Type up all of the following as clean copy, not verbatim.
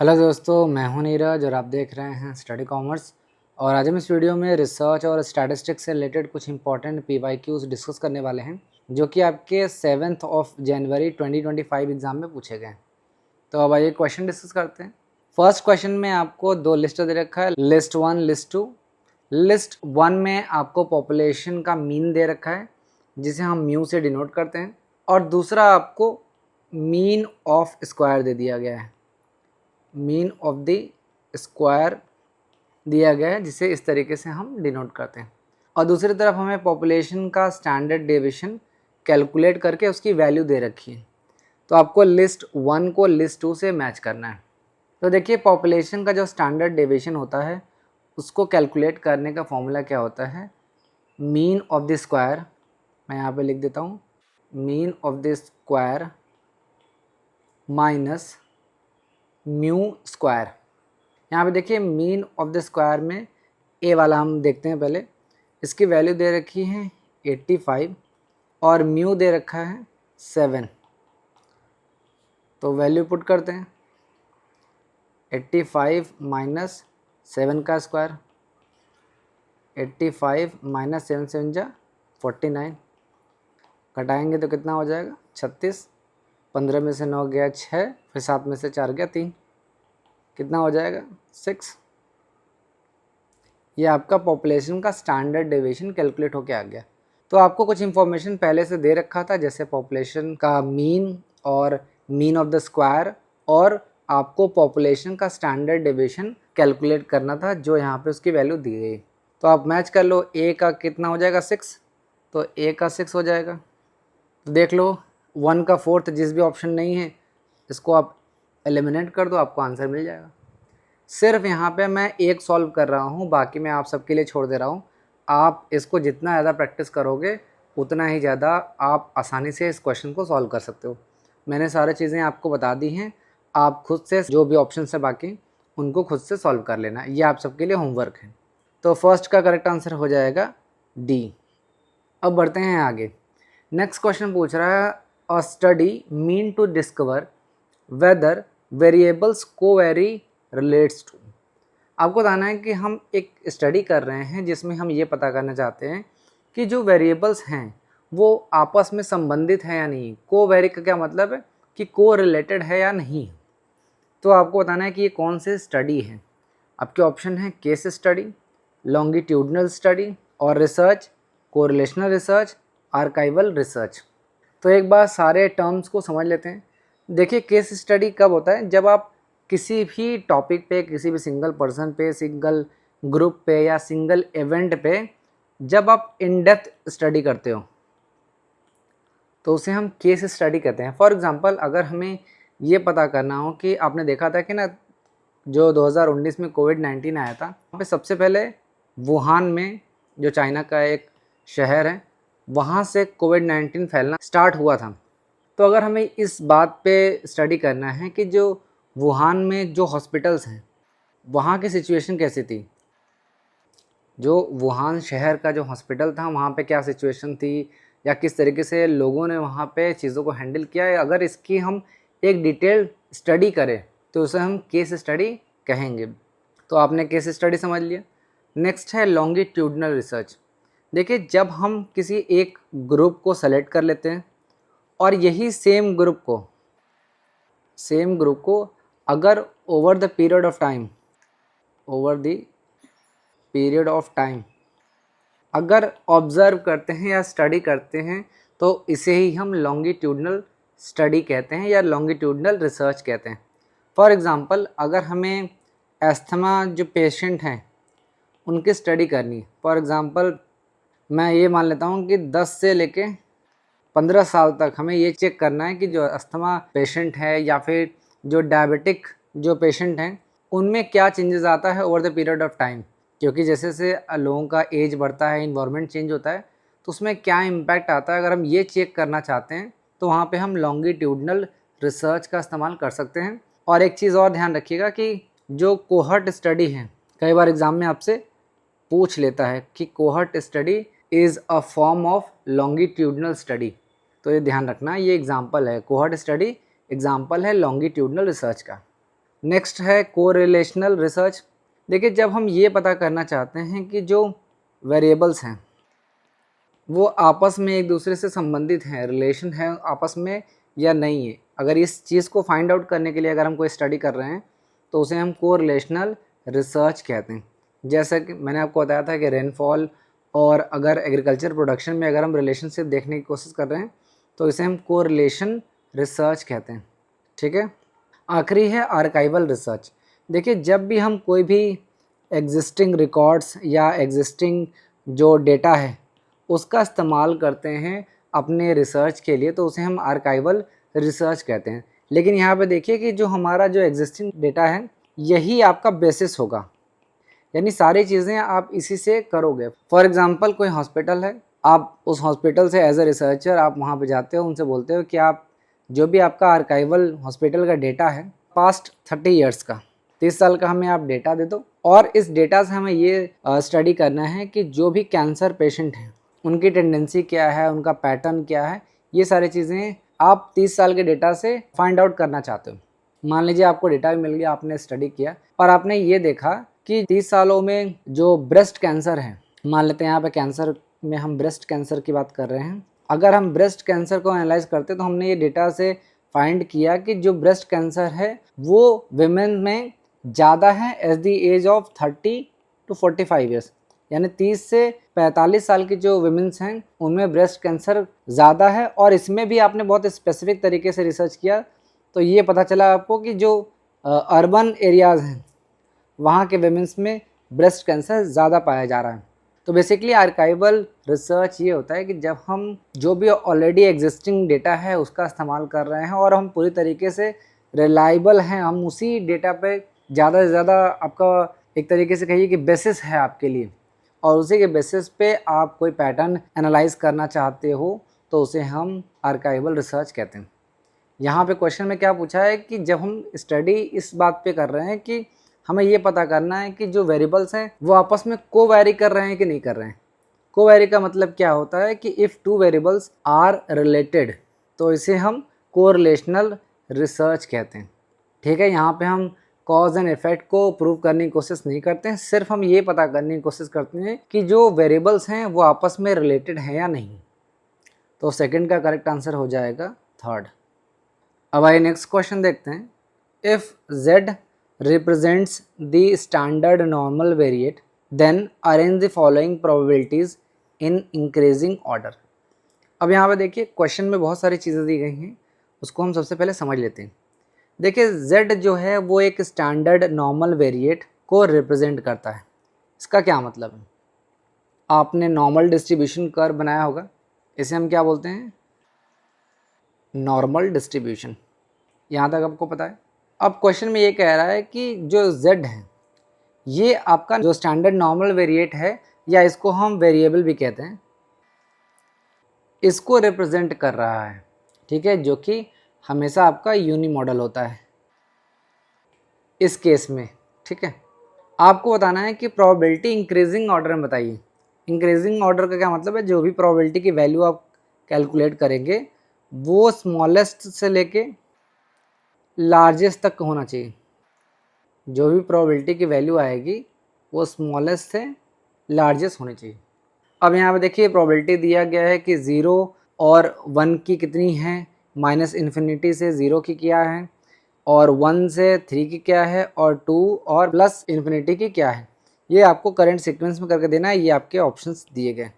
Hello दोस्तों, मैं हूं नीरज और आप देख रहे हैं स्टडी कॉमर्स। और आज हम इस वीडियो में रिसर्च और स्टैटिस्टिक्स से रिलेटेड कुछ इंपॉर्टेंट PYQs डिस्कस करने वाले हैं जो कि आपके 7 जनवरी 2025 एग्ज़ाम में पूछे गए। तो अब आइए क्वेश्चन डिस्कस करते हैं। फर्स्ट क्वेश्चन में आपको दो लिस्ट दे रखा है, लिस्ट 1 लिस्ट 2। लिस्ट 1 में आपको पॉपुलेशन का मीन दे रखा है जिसे हम म्यू से डिनोट करते हैं, और दूसरा आपको मीन ऑफ स्क्वायर दे दिया गया है, मीन ऑफ द स्क्वायर दिया गया है जिसे इस तरीके से हम डिनोट करते हैं। और दूसरी तरफ हमें पॉपुलेशन का स्टैंडर्ड डेविएशन कैलकुलेट करके उसकी वैल्यू दे रखी है। तो आपको लिस्ट 1 को लिस्ट 2 से मैच करना है। तो देखिए, पॉपुलेशन का जो स्टैंडर्ड डेविएशन होता है उसको कैलकुलेट करने का फॉर्मूला क्या होता है, मीन ऑफ द स्क्वायर। मैं यहाँ पे लिख देता हूँ, mean of the square minus mu square. यहाँ पे देखिए, मीन ऑफ द स्क्वायर में ए वाला हम देखते हैं पहले। इसकी वैल्यू दे रखी है 85 और म्यू दे रखा है 7। तो वैल्यू पुट करते हैं, 85 माइनस 7 का स्क्वायर, 85 माइनस 7 7 जा 49, घटाएंगे तो कितना हो जाएगा 36। 15 में से 9 गया 6, फिर 7 में से 4 गया 3, कितना हो जाएगा 6। ये आपका पॉपुलेशन का स्टैंडर्ड डेविएशन कैलकुलेट होके आ गया। तो आपको कुछ इन्फॉर्मेशन पहले से दे रखा था, जैसे पॉपुलेशन का मीन और मीन ऑफ द स्क्वायर, और आपको पॉपुलेशन का स्टैंडर्ड डेविएशन कैलकुलेट करना था जो यहाँ पे उसकी वैल्यू दी गई। तो आप मैच कर लो, ए का कितना हो जाएगा 6, तो ए का 6 हो जाएगा। तो देख लो, 1 का 4th जिस भी ऑप्शन नहीं है इसको आप एलिमिनेट कर दो, आपको आंसर मिल जाएगा। सिर्फ यहाँ पे मैं एक सॉल्व कर रहा हूँ, बाकी मैं आप सबके लिए छोड़ दे रहा हूँ। आप इसको जितना ज़्यादा प्रैक्टिस करोगे उतना ही ज़्यादा आप आसानी से इस क्वेश्चन को सॉल्व कर सकते हो। मैंने सारी चीज़ें आपको बता दी हैं, आप खुद से जो भी ऑप्शन है बाकी उनको खुद से सॉल्व कर लेना, ये आप सबके लिए होमवर्क है। तो फर्स्ट का करेक्ट आंसर हो जाएगा डी। अब बढ़ते हैं आगे। नेक्स्ट क्वेश्चन पूछ रहा है, a study mean to discover whether variables covary relates to. आपको बताना है कि हम एक स्टडी कर रहे हैं जिसमें हम ये पता करना चाहते हैं कि जो वेरिएबल्स हैं वो आपस में संबंधित है या नहीं। कोवेरी का क्या मतलब है कि को रिलेटेड है या नहीं। तो आपको बताना है कि ये कौन से स्टडी है। आपके ऑप्शन है केस स्टडी, लॉन्गिट्यूडनल स्टडी और research, correlational research, archival research. तो एक बार सारे टर्म्स को समझ लेते हैं। देखिए, केस स्टडी कब होता है, जब आप किसी भी टॉपिक पे, किसी भी सिंगल पर्सन पे, सिंगल ग्रुप पे या सिंगल इवेंट पे जब आप इन डेप्थ स्टडी करते हो तो उसे हम केस स्टडी कहते हैं। फॉर एग्जांपल, अगर हमें ये पता करना हो कि आपने देखा था कि ना जो 2019 में कोविड-19 आया था, वहाँ पे सबसे पहले वुहान में, जो चाइना का एक शहर है, वहाँ से कोविड-19 फैलना स्टार्ट हुआ था। तो अगर हमें इस बात पे स्टडी करना है कि जो वुहान में जो हॉस्पिटल्स हैं वहाँ की सिचुएशन कैसी थी, जो वुहान शहर का जो हॉस्पिटल था वहाँ पे क्या सिचुएशन थी, या किस तरीके से लोगों ने वहाँ पे चीज़ों को हैंडल किया है, अगर इसकी हम एक डिटेल स्टडी करें तो उसे हम केस स्टडी कहेंगे। तो आपने केस स्टडी समझ लिया। नेक्स्ट है लॉन्गिट्यूडनल रिसर्च। देखिए, जब हम किसी एक ग्रुप को सेलेक्ट कर लेते हैं और यही सेम ग्रुप को अगर over the period of time अगर ऑब्ज़र्व करते हैं या स्टडी करते हैं तो इसे ही हम लॉन्गिट्यूडनल स्टडी कहते हैं या लॉन्गिट्यूडनल रिसर्च कहते हैं। फॉर एग्ज़ाम्पल, अगर हमें एस्थमा जो पेशेंट हैं उनकी स्टडी करनी है, फॉर एग्ज़ाम्पल मैं ये मान लेता हूँ कि 10 से लेके 15 साल तक हमें ये चेक करना है कि जो अस्थमा पेशेंट है या फिर जो डायबिटिक जो पेशेंट हैं उनमें क्या चेंजेस आता है over the period of time. क्योंकि जैसे जैसे लोगों का एज बढ़ता है, इन्वायरमेंट चेंज होता है, तो उसमें क्या इम्पैक्ट आता है, अगर हम ये चेक करना चाहते हैं तो वहाँ पे हम लॉन्गिट्यूडनल रिसर्च का इस्तेमाल कर सकते हैं। और एक चीज़ और ध्यान रखिएगा कि जो कोहर्ट स्टडी है, कई बार एग्ज़ाम में आपसे पूछ लेता है कि cohort study is a form of longitudinal study. तो ये ध्यान रखना, ये एग्जाम्पल है, कोहर्ट स्टडी एग्जाम्पल है लॉन्गिट्यूडनल रिसर्च का। नेक्स्ट है कोरिलेशनल रिसर्च। देखिए जब हम ये पता करना चाहते हैं कि जो वेरिएबल्स हैं वो आपस में एक दूसरे से संबंधित हैं, रिलेशन है आपस में या नहीं है, अगर इस चीज़ को फाइंड आउट करने के लिए अगर हम कोई स्टडी कर रहे हैं तो उसे हम कोरिलेशनल रिसर्च कहते हैं। जैसे कि मैंने आपको बताया था कि रेनफॉल और अगर एग्रीकल्चर प्रोडक्शन में अगर हम रिलेशनशिप देखने की कोशिश कर रहे हैं तो इसे हम कोरिलेशन रिसर्च कहते हैं। ठीक है, आखिरी है आर्काइवल रिसर्च। देखिए जब भी हम कोई भी एग्जिस्टिंग रिकॉर्ड्स या एग्जिस्टिंग जो डेटा है उसका इस्तेमाल करते हैं अपने रिसर्च के लिए तो उसे हम आर्काइवल रिसर्च कहते हैं। लेकिन यहाँ पे देखिए कि जो हमारा जो एग्जिस्टिंग डेटा है यही आपका बेसिस होगा, यानी सारी चीज़ें आप इसी से करोगे। फॉर एग्ज़ाम्पल कोई हॉस्पिटल है, आप उस हॉस्पिटल से एज ए रिसर्चर आप वहाँ पे जाते हो, उनसे बोलते हो कि आप जो भी आपका आर्काइवल हॉस्पिटल का डेटा है पास्ट 30 ईयर्स का, 30 साल का हमें आप डेटा दे दो और इस डेटा से हमें ये स्टडी करना है कि जो भी कैंसर पेशेंट हैं उनकी टेंडेंसी क्या है, उनका पैटर्न क्या है, ये सारी चीज़ें आप 30 साल के डेटा से फाइंड आउट करना चाहते हो। मान लीजिए आपको डेटा भी मिल गया, आपने स्टडी किया और आपने ये देखा कि 30 सालों में जो ब्रेस्ट कैंसर है, मान लेते हैं यहाँ पे कैंसर में हम ब्रेस्ट कैंसर की बात कर रहे हैं, अगर हम ब्रेस्ट कैंसर को एनालाइज करते तो हमने ये डेटा से फाइंड किया कि जो ब्रेस्ट कैंसर है वो विमेन में ज़्यादा है as the age of 30 to 45 years, यानी 30 से 45 साल की जो विमेंस हैं उनमें ब्रेस्ट कैंसर ज़्यादा है। और इसमें भी आपने बहुत स्पेसिफिक तरीके से रिसर्च किया तो ये पता चला आपको कि जो अर्बन एरियाज़ हैं वहाँ के विमेंस में ब्रेस्ट कैंसर ज़्यादा पाया जा रहा है। तो बेसिकली आर्काइवल रिसर्च ये होता है कि जब हम जो भी ऑलरेडी एग्जिस्टिंग डेटा है उसका इस्तेमाल कर रहे हैं और हम पूरी तरीके से रिलायबल हैं, हम उसी डेटा पे ज़्यादा से ज़्यादा आपका एक तरीके से कहिए कि बेसिस है आपके लिए, और उसी के बेसिस पे आप कोई पैटर्न एनालाइज करना चाहते हो तो उसे हम आर्काइवल रिसर्च कहते हैं। यहाँ पे क्वेश्चन में क्या पूछा है कि जब हम स्टडी इस बात पे कर रहे हैं कि हमें ये पता करना है कि जो वेरिएबल्स हैं वो आपस में कोवैरी कर रहे हैं कि नहीं कर रहे हैं। कोवैरी का मतलब क्या होता है कि if two variables are related तो इसे हम कोरिलेशनल रिसर्च कहते हैं। ठीक है, यहाँ पे हम कॉज एंड इफेक्ट को प्रूव करने की कोशिश नहीं करते हैं, सिर्फ हम ये पता करने की कोशिश करते हैं कि जो वेरिएबल्स हैं वो आपस में रिलेटेड हैं या नहीं। तो सेकंड का करेक्ट आंसर हो जाएगा थर्ड। अब आइए नेक्स्ट क्वेश्चन देखते हैं। If z represents the standard normal variate then arrange the following probabilities in increasing order। अब यहाँ पे देखिए क्वेश्चन में बहुत सारी चीज़ें दी गई हैं, उसको हम सबसे पहले समझ लेते हैं। देखिए z जो है वो एक स्टैंडर्ड नॉर्मल वेरिएट को रिप्रेजेंट करता है। इसका क्या मतलब है? आपने नॉर्मल डिस्ट्रीब्यूशन कर्व बनाया होगा, इसे हम क्या बोलते हैं? Normal distribution. यहाँ तक आपको पता है। अब क्वेश्चन में ये कह रहा है कि जो z है ये आपका जो स्टैंडर्ड नॉर्मल वेरिएट है, या इसको हम वेरिएबल भी कहते हैं, इसको रिप्रेजेंट कर रहा है। ठीक है, जो कि हमेशा आपका यूनी मॉडल होता है इस केस में। ठीक है, आपको बताना है कि प्रोबेबिलिटी इंक्रीजिंग ऑर्डर में बताइए। इंक्रीजिंग ऑर्डर का क्या मतलब है? जो भी प्रोबेबिलिटी की वैल्यू आप कैलकुलेट करेंगे वो स्मॉलेस्ट से लेके लार्जेस्ट तक होना चाहिए। जो भी प्रोबेबिलिटी की वैल्यू आएगी वो स्मॉलेस्ट से लार्जेस्ट होनी चाहिए। अब यहाँ पे देखिए प्रोबेबिलिटी दिया गया है कि 0 और 1 की कितनी है, माइनस इन्फिनिटी से 0 की क्या है, और 1 से 3 की क्या है, और 2 और प्लस इन्फिनिटी की क्या है। ये आपको करंट सीक्वेंस में करके देना है, ये आपके ऑप्शंस दिए गए।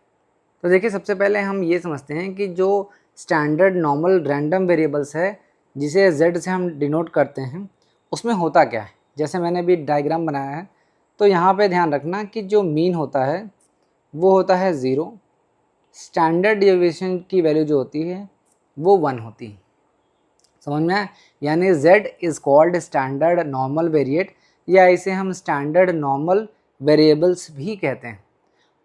तो देखिए सबसे पहले हम ये समझते हैं कि जो स्टैंडर्ड नॉर्मल रैंडम वेरिएबल्स है जिसे z से हम डिनोट करते हैं उसमें होता क्या है। जैसे मैंने अभी डायग्राम बनाया है तो यहाँ पे ध्यान रखना कि जो मीन होता है वो होता है 0, स्टैंडर्ड डेविएशन की वैल्यू जो होती है वो 1 होती है। समझ में आया? यानी z is called standard normal variate, या इसे हम स्टैंडर्ड नॉर्मल वेरिएबल्स भी कहते हैं।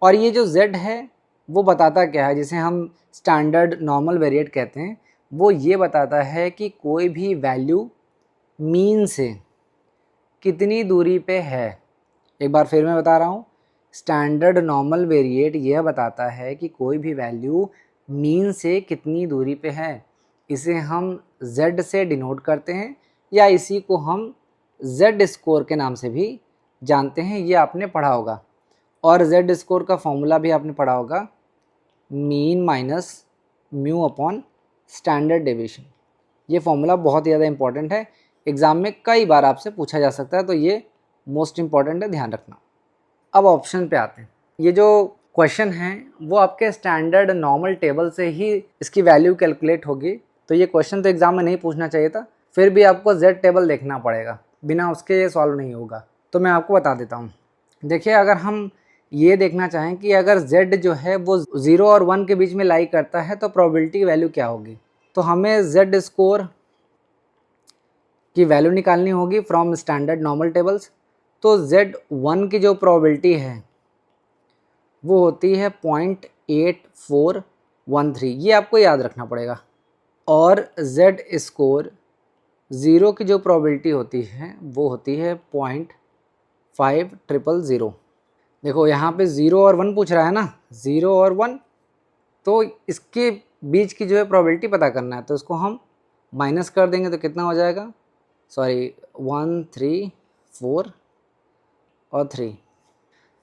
और ये जो z है वो बताता क्या है, जिसे हम स्टैंडर्ड नॉर्मल वेरिएट कहते हैं, वो ये बताता है कि कोई भी वैल्यू मीन से कितनी दूरी पे है। एक बार फिर मैं बता रहा हूँ, स्टैंडर्ड नॉर्मल वेरिएट यह बताता है कि कोई भी वैल्यू मीन से कितनी दूरी पे है। इसे हम z से डिनोट करते हैं, या इसी को हम जेड स्कोर के नाम से भी जानते हैं, ये आपने पढ़ा होगा। और जेड स्कोर का फॉर्मूला भी आपने पढ़ा होगा, mean minus mu upon standard deviation. ये फॉर्मूला बहुत ही ज़्यादा इंपॉर्टेंट है, एग्ज़ाम में कई बार आपसे पूछा जा सकता है, तो ये मोस्ट इम्पॉर्टेंट है, ध्यान रखना। अब ऑप्शन पे आते हैं। ये जो क्वेश्चन है वो आपके स्टैंडर्ड नॉर्मल टेबल से ही इसकी वैल्यू कैलकुलेट होगी, तो ये क्वेश्चन तो एग्ज़ाम में नहीं पूछना चाहिए था, फिर भी आपको जेड टेबल देखना पड़ेगा, बिना उसके ये सॉल्व नहीं होगा। तो मैं आपको बता देता हूँ। देखिए, अगर हम ये देखना चाहें कि अगर z जो है वो 0 और 1 के बीच में लाई करता है तो प्रोबेबिलिटी की वैल्यू क्या होगी, तो हमें z स्कोर की वैल्यू निकालनी होगी फ्रॉम स्टैंडर्ड नॉर्मल टेबल्स। तो z1 की जो प्रोबेबिलिटी है वो होती है 0.8413, ये आपको याद रखना पड़ेगा। और z स्कोर 0 की जो प्रोबेबिलिटी होती है वो होती है 0.5000। देखो यहाँ पे 0 और 1 पूछ रहा है ना, 0 और 1, तो इसके बीच की जो है प्रोबेबिलिटी पता करना है, तो इसको हम माइनस कर देंगे तो कितना हो जाएगा, सॉरी 1 3 4 और 3,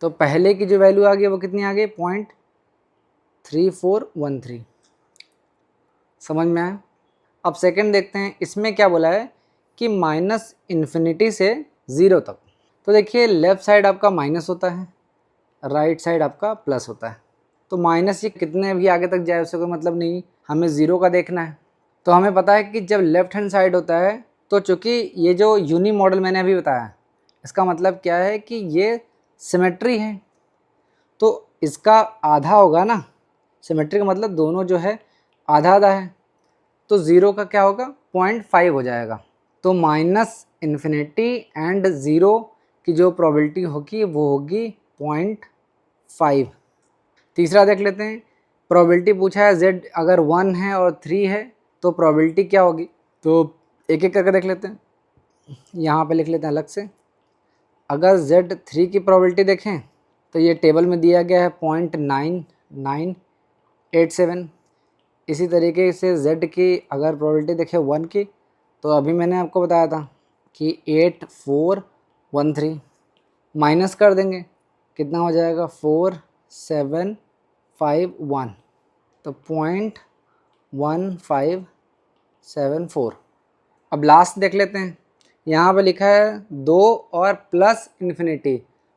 तो पहले की जो वैल्यू आ गई वो कितनी आ गई, 0.3413। समझ में आया। अब सेकंड देखते हैं, इसमें क्या बोला है कि माइनस इन्फिनिटी से 0 तक। तो देखिए, लेफ़्ट साइड आपका माइनस होता है, राइट साइड आपका प्लस होता है, तो माइनस ये कितने भी आगे तक जाए उससे कोई मतलब नहीं, हमें 0 का देखना है। तो हमें पता है कि जब लेफ्ट हैंड साइड होता है, तो चूँकि ये जो यूनी मॉडल मैंने अभी बताया, इसका मतलब क्या है कि ये सिमेट्री है, तो इसका आधा होगा ना, सिमेट्री का मतलब दोनों जो है आधा आधा है, तो 0 का क्या होगा, 0.5 हो जाएगा। तो माइनस इन्फिनिटी एंड 0 की जो प्रोबेबिलिटी होगी वो होगी 0.5। तीसरा देख लेते हैं, प्रोबेबिलिटी पूछा है z अगर 1 है और 3 है तो प्रोबेबिलिटी क्या होगी, तो एक एक करके देख लेते हैं। यहाँ पे लिख लेते हैं अलग से। अगर z3 की प्रोबेबिलिटी देखें तो ये टेबल में दिया गया है 0.9987। इसी तरीके से z की अगर प्रोबेबिलिटी देखें 1 की, तो अभी मैंने आपको बताया था कि 8413, माइनस कर देंगे कितना हो जाएगा, 4751, तो 0.1574। अब लास्ट देख लेते हैं, यहाँ पे लिखा है 2 और प्लस इन्फिनिटी,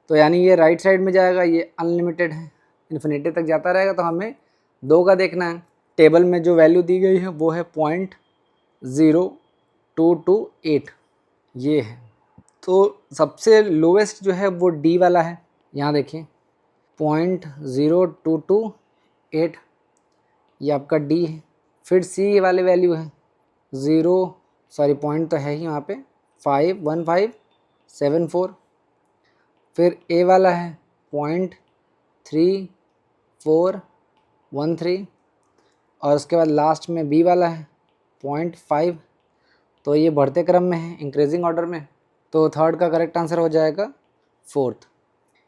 तो यानी ये राइट साइड में जाएगा, ये अनलिमिटेड है, इन्फिनिटी तक जाता रहेगा, तो हमें 2 का देखना है। टेबल में जो वैल्यू दी गई है वो है 0.0228, ये है। तो सबसे लोवेस्ट जो है वो डी वाला है, यहाँ देखिए 0.0228, ये आपका डी है। फिर सी वाले वैल्यू है पॉइंट तो है ही वहाँ पे 51574। फिर ए वाला है 0.3413, और उसके बाद लास्ट में बी वाला है 0.5। तो ये बढ़ते क्रम में है, इंक्रीजिंग ऑर्डर में, तो थर्ड का करेक्ट आंसर हो जाएगा 4th।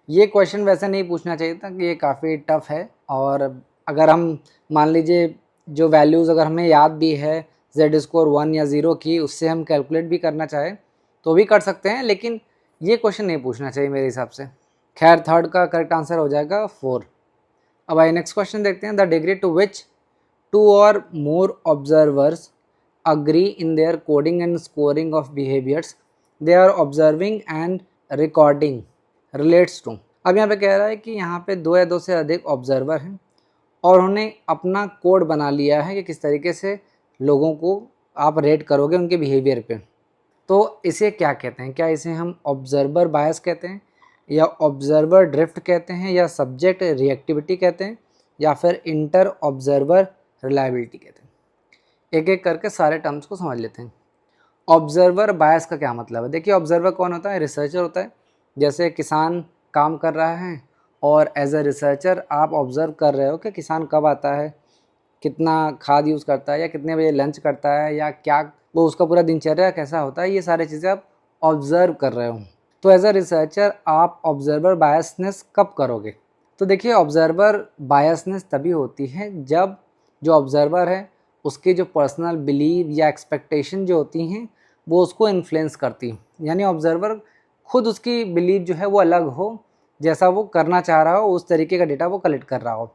ये क्वेश्चन वैसे नहीं पूछना चाहिए था कि ये काफ़ी टफ है, और अगर हम मान लीजिए जो वैल्यूज़ अगर हमें याद भी है z स्कोर 1 या 0 की, उससे हम कैलकुलेट भी करना चाहें तो भी कर सकते हैं, लेकिन ये क्वेश्चन नहीं पूछना चाहिए मेरे हिसाब से। खैर, थर्ड का करेक्ट आंसर हो जाएगा 4। अब आइए नेक्स्ट क्वेश्चन देखते हैं। द डिग्री टू विच 2 और more observers agree in their coding and scoring of behaviors they are observing and recording relates to। अब यहाँ पे कह रहा है कि यहाँ पे 2 या 2 से अधिक ऑब्जर्वर हैं और उन्होंने अपना कोड बना लिया है कि किस तरीके से लोगों को आप रेट करोगे उनके बिहेवियर पे। तो इसे क्या कहते हैं, क्या इसे हम ऑब्जर्वर बायस कहते हैं, या ऑब्जर्वर ड्रिफ्ट कहते हैं, या सब्जेक्ट रिएक्टिविटी कहते हैं, या फिर इंटर ऑब्जर्वर रिलायबिलिटी कहते हैं। एक एक करके सारे टर्म्स को समझ लेते हैं। ऑब्जर्वर बायस का क्या मतलब है। देखिए, ऑब्जर्वर कौन होता है, रिसर्चर होता है। जैसे किसान काम कर रहा है और एज अ रिसर्चर आप ऑब्जर्व कर रहे हो कि किसान कब आता है, कितना खाद यूज़ करता है, या कितने बजे लंच करता है, या क्या वो उसका पूरा दिनचर्या कैसा होता है, ये सारी चीज़ें आप ऑब्जर्व कर रहे हो। तो एज अ रिसर्चर आप ऑब्जर्वर बायसनेस कब करोगे, तो देखिए, ऑब्जर्वर बायसनेस तभी होती है जब जो ऑब्जर्वर है उसके जो पर्सनल बिलीव या एक्सपेक्टेशन जो होती हैं वो उसको इन्फ्लुएंस करती, यानी ऑब्जर्वर खुद उसकी बिलीव जो है वो अलग हो, जैसा वो करना चाह रहा हो उस तरीके का डेटा वो कलेक्ट कर रहा हो।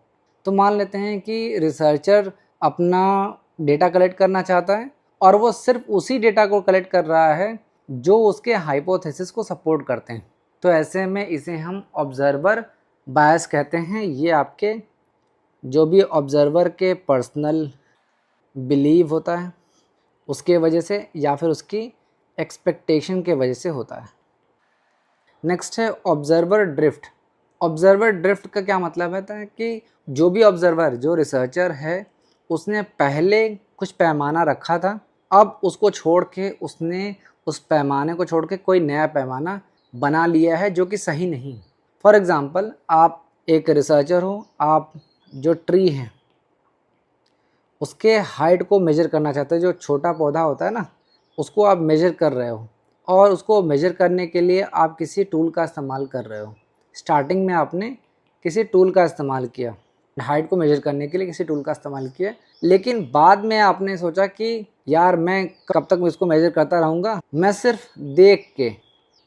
तो मान लेते हैं कि रिसर्चर अपना डेटा कलेक्ट करना चाहता है और वो सिर्फ उसी डेटा को कलेक्ट कर रहा है जो उसके हाइपोथेसिस को सपोर्ट करते हैं। तो ऐसे में इसे हम ऑब्जर्वर बायस कहते हैं। ये आपके जो भी ऑब्जर्वर के पर्सनल बिलीव होता है उसके वजह से या फिर उसकी एक्सपेक्टेशन के वजह से होता है। नेक्स्ट है ऑब्जर्वर ड्रिफ्ट। ऑब्जर्वर ड्रिफ्ट का क्या मतलब है कि जो भी ऑब्जर्वर, जो रिसर्चर है, उसने पहले कुछ पैमाना रखा था, अब उसको छोड़ के उसने उस पैमाने को छोड़ के कोई नया पैमाना बना लिया है जो कि सही नहीं। फॉर एग्ज़ाम्पल, आप एक रिसर्चर हो, आप जो ट्री हैं उसके हाइट को मेजर करना चाहते हो, जो छोटा पौधा होता है ना उसको आप मेजर कर रहे हो और उसको मेजर करने के लिए आप किसी टूल का इस्तेमाल कर रहे हो। स्टार्टिंग में आपने किसी टूल का इस्तेमाल किया, हाइट को मेजर करने के लिए किसी टूल का इस्तेमाल किया, लेकिन बाद में आपने सोचा कि यार मैं कब तक इसको मेजर करता रहूँगा, मैं सिर्फ देख के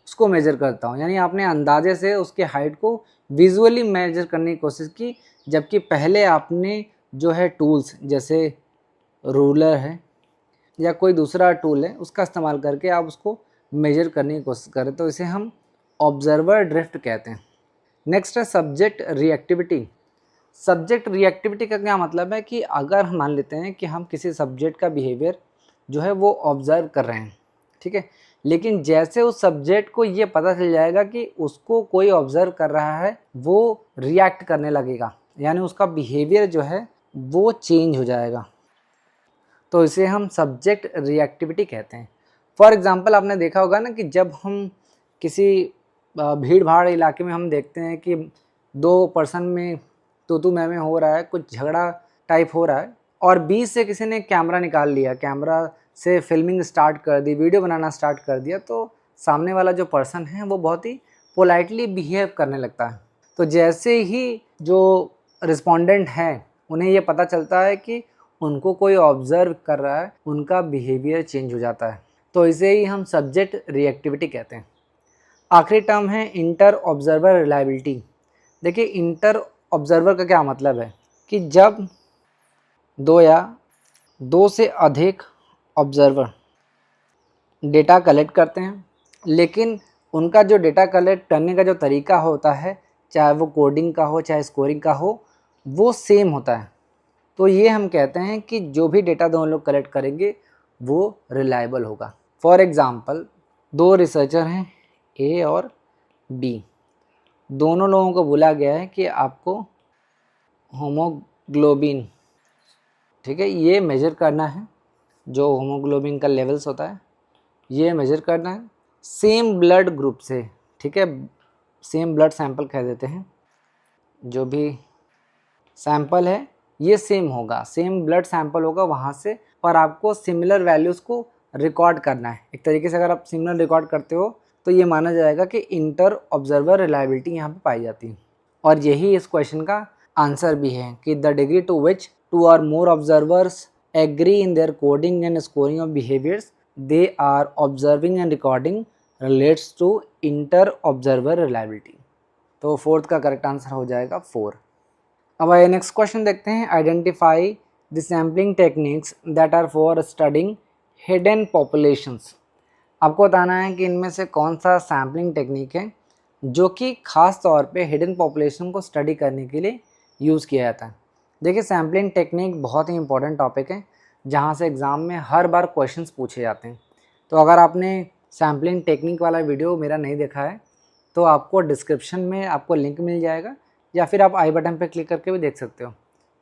उसको मेजर करता हूँ। यानी आपने अंदाजे से उसके हाइट को विजुअली मेजर करने की कोशिश की, जबकि पहले आपने जो है टूल्स जैसे रूलर है या कोई दूसरा टूल है उसका इस्तेमाल करके आप उसको मेजर करने की कोशिश करें। तो इसे हम ऑब्जर्वर ड्रिफ्ट कहते हैं। नेक्स्ट है सब्जेक्ट रिएक्टिविटी। सब्जेक्ट रिएक्टिविटी का क्या मतलब है कि अगर हम मान लेते हैं कि हम किसी सब्जेक्ट का बिहेवियर जो है वो ऑब्ज़र्व कर रहे हैं, ठीक है, लेकिन जैसे उस सब्जेक्ट को ये पता चल जाएगा कि उसको कोई ऑब्ज़र्व कर रहा है, वो रिएक्ट करने लगेगा, यानी उसका बिहेवियर जो है वो चेंज हो जाएगा। तो इसे हम सब्जेक्ट रिएक्टिविटी कहते हैं। फॉर एग्ज़ाम्पल, आपने देखा होगा ना कि जब हम किसी भीड़ भाड़ इलाके में हम देखते हैं कि दो पर्सन में तू मैं हो रहा है, कुछ झगड़ा टाइप हो रहा है और बीच से किसी ने कैमरा निकाल लिया, कैमरा से फिल्मिंग स्टार्ट कर दी, वीडियो बनाना स्टार्ट कर दिया, तो सामने वाला जो पर्सन है वो बहुत ही पोलाइटली बिहेव करने लगता है। तो जैसे ही जो रिस्पोंडेंट हैं उन्हें ये पता चलता है कि उनको कोई ऑब्ज़र्व कर रहा है, उनका बिहेवियर चेंज हो जाता है। तो इसे ही हम सब्जेक्ट रिएक्टिविटी कहते हैं। आखिरी टर्म है इंटर ऑब्जर्वर रिलायबिलिटी। देखिए, इंटर ऑब्जर्वर का क्या मतलब है कि जब दो या दो से अधिक ऑब्जर्वर डेटा कलेक्ट करते हैं, लेकिन उनका जो डेटा कलेक्ट करने का जो तरीका होता है, चाहे वो कोडिंग का हो चाहे स्कोरिंग का हो, वो सेम होता है। तो ये हम कहते हैं कि जो भी डेटा दोनों लोग कलेक्ट करेंगे वो रिलायबल होगा। फॉर एग्ज़ाम्पल, दो रिसर्चर हैं ए और बी, दोनों लोगों को बोला गया है कि आपको होमोग्लोबिन, ठीक है, ये मेजर करना है, जो होमोग्लोबिन का लेवल्स होता है ये मेजर करना है सेम ब्लड ग्रुप से, ठीक है, सेम ब्लड सैंपल कह देते हैं, जो भी सैंपल है ये सेम होगा, सेम ब्लड सैंपल होगा वहाँ से, और आपको सिमिलर वैल्यूज़ को रिकॉर्ड करना है। एक तरीके से अगर आप सिमिलर रिकॉर्ड करते हो तो ये माना जाएगा कि इंटर ऑब्जर्वर रिलायबिलिटी यहाँ पे पाई जाती है। और यही इस क्वेश्चन का आंसर भी है कि the degree to which two or more observers agree in their coding and scoring of behaviours they are observing and recording relates to inter observer reliability. तो फोर्थ का करेक्ट आंसर हो जाएगा 4। अब आइए नेक्स्ट क्वेश्चन देखते हैं। Identify the sampling techniques that are for studying hidden populations. आपको बताना है कि इनमें से कौन सा सैम्पलिंग टेक्निक है जो कि ख़ास तौर पे हिडन पॉपुलेशन को स्टडी करने के लिए यूज़ किया जाता है। देखिए, सैम्पलिंग टेक्निक बहुत ही इंपॉर्टेंट टॉपिक है जहाँ से एग्ज़ाम में हर बार क्वेश्चंस पूछे जाते हैं। तो अगर आपने सैम्पलिंग टेक्निक वाला वीडियो मेरा नहीं देखा है तो आपको डिस्क्रिप्शन में आपको लिंक मिल जाएगा, या फिर आप आई बटन पर क्लिक करके भी देख सकते हो।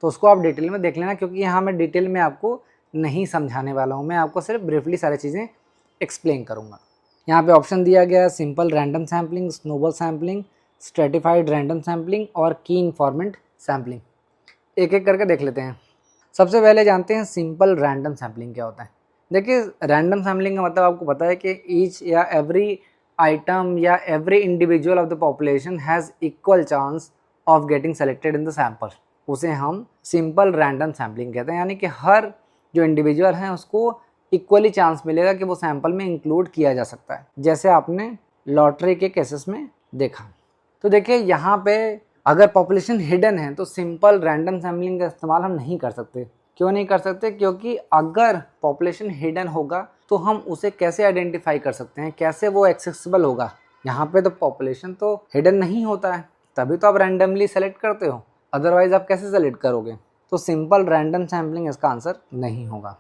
तो उसको आप डिटेल में देख लेना, क्योंकि यहाँ मैं डिटेल में आपको नहीं समझाने वाला हूँ, मैं आपको सिर्फ ब्रीफली सारी चीज़ें एक्सप्लेन करूँगा। यहाँ पे ऑप्शन दिया गया है simple random sampling, snowball sampling, stratified random sampling और की इन्फॉर्मेंट सैम्पलिंग। एक एक करके देख लेते हैं। सबसे पहले जानते हैं सिंपल रैंडम सैम्पलिंग क्या होता है। देखिए, रैंडम सैम्पलिंग का मतलब आपको पता है कि ईच या एवरी आइटम या every individual of the population has equal chance of getting selected in the sample. उसे हम सिंपल रैंडम सैम्पलिंग कहते हैं, यानी कि हर जो इंडिविजुअल हैं उसको इक्वली चांस मिलेगा कि वो सैंपल में इंक्लूड किया जा सकता है, जैसे आपने लॉटरी के केसेस में देखा। तो देखिए यहाँ पे अगर पॉपुलेशन हिडन है तो सिंपल रैंडम सैम्पलिंग का इस्तेमाल हम नहीं कर सकते। क्यों नहीं कर सकते? क्योंकि अगर पॉपुलेशन हिडन होगा तो हम उसे कैसे आइडेंटिफाई कर सकते हैं, कैसे वो एक्सेसिबल होगा? यहाँ पे तो पॉपुलेशन तो हिडन नहीं होता है, तभी तो आप रैंडमली सेलेक्ट करते हो, अदरवाइज आप कैसे सेलेक्ट करोगे? तो सिंपल रैंडम सैम्पलिंग इसका आंसर नहीं होगा।